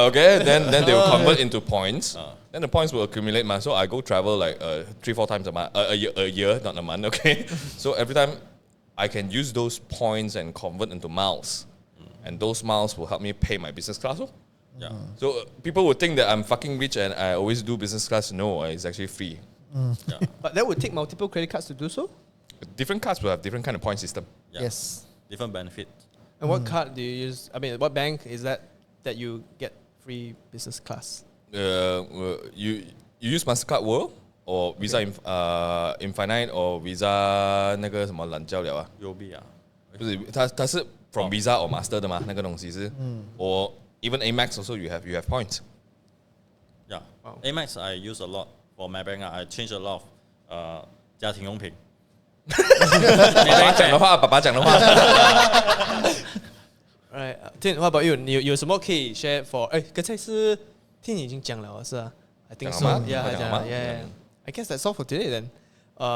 okay? Then they will convert into points. Then the points will accumulate, man. So I go travel like 3-4 times a month, a year, not a month. Okay, so every time I can use those points and convert into miles, and those miles will help me pay my business class. Oh. Yeah. So people would think that I'm fucking rich and I always do business class. No, it's actually free. Yeah. But that would take multiple credit cards to do so. Different cards will have different kind of point system. Yeah. Yes. Different benefit. And what card do you use? I mean, what bank is that you get free business class? You use Mastercard World or Visa Infinite or Visa 那个什么懒觉了啊？ UOB 啊，不是，它是 from Visa or Master 的嘛？那个东西是，or even Amex also you have points. Yeah. Wow. Amex I use a lot for my bank. I change a lot of 家庭用品。爸爸讲的话 Right. Tin, what about you? 你有什么可以 share for？哎，刚才是 Tin 已经讲了是吧？I think 讲 so. 了吗？ Yeah, 讲了吗？ yeah. I guess that's all for today then.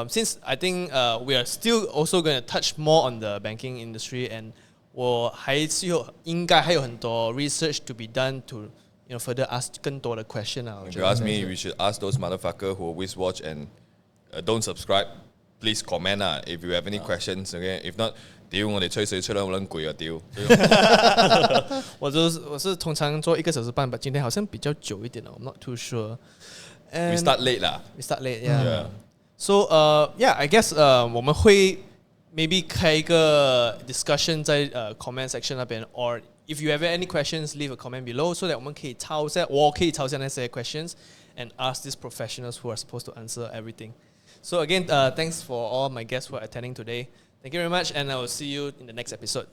Since I think we are still also going to touch more on the banking industry, and 我还是应该还有很多 research to be done to further ask 更多的 question 啊。 If you ask me, we should ask those motherfucker who always watch and don't subscribe. Please comment if you have any questions. Okay, if not, 屌我哋吹水吹得好撚攰啊屌！我是通常做1个小时半吧，今天好像比较久一点了 I'm not too sure. We start late lah. We start late, yeah. Yeah. So yeah, I guess 我们会 maybe 开一个 discussion 在comment section 那边 or if you have any questions, leave a comment below so that 我们可以抄下那些 questions and ask these professionals who are supposed to answer everything. So again, thanks for all my guests for attending today. Thank you very much, and I will see you in the next episode.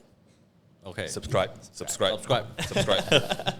Okay. Subscribe. Subscribe. Subscribe.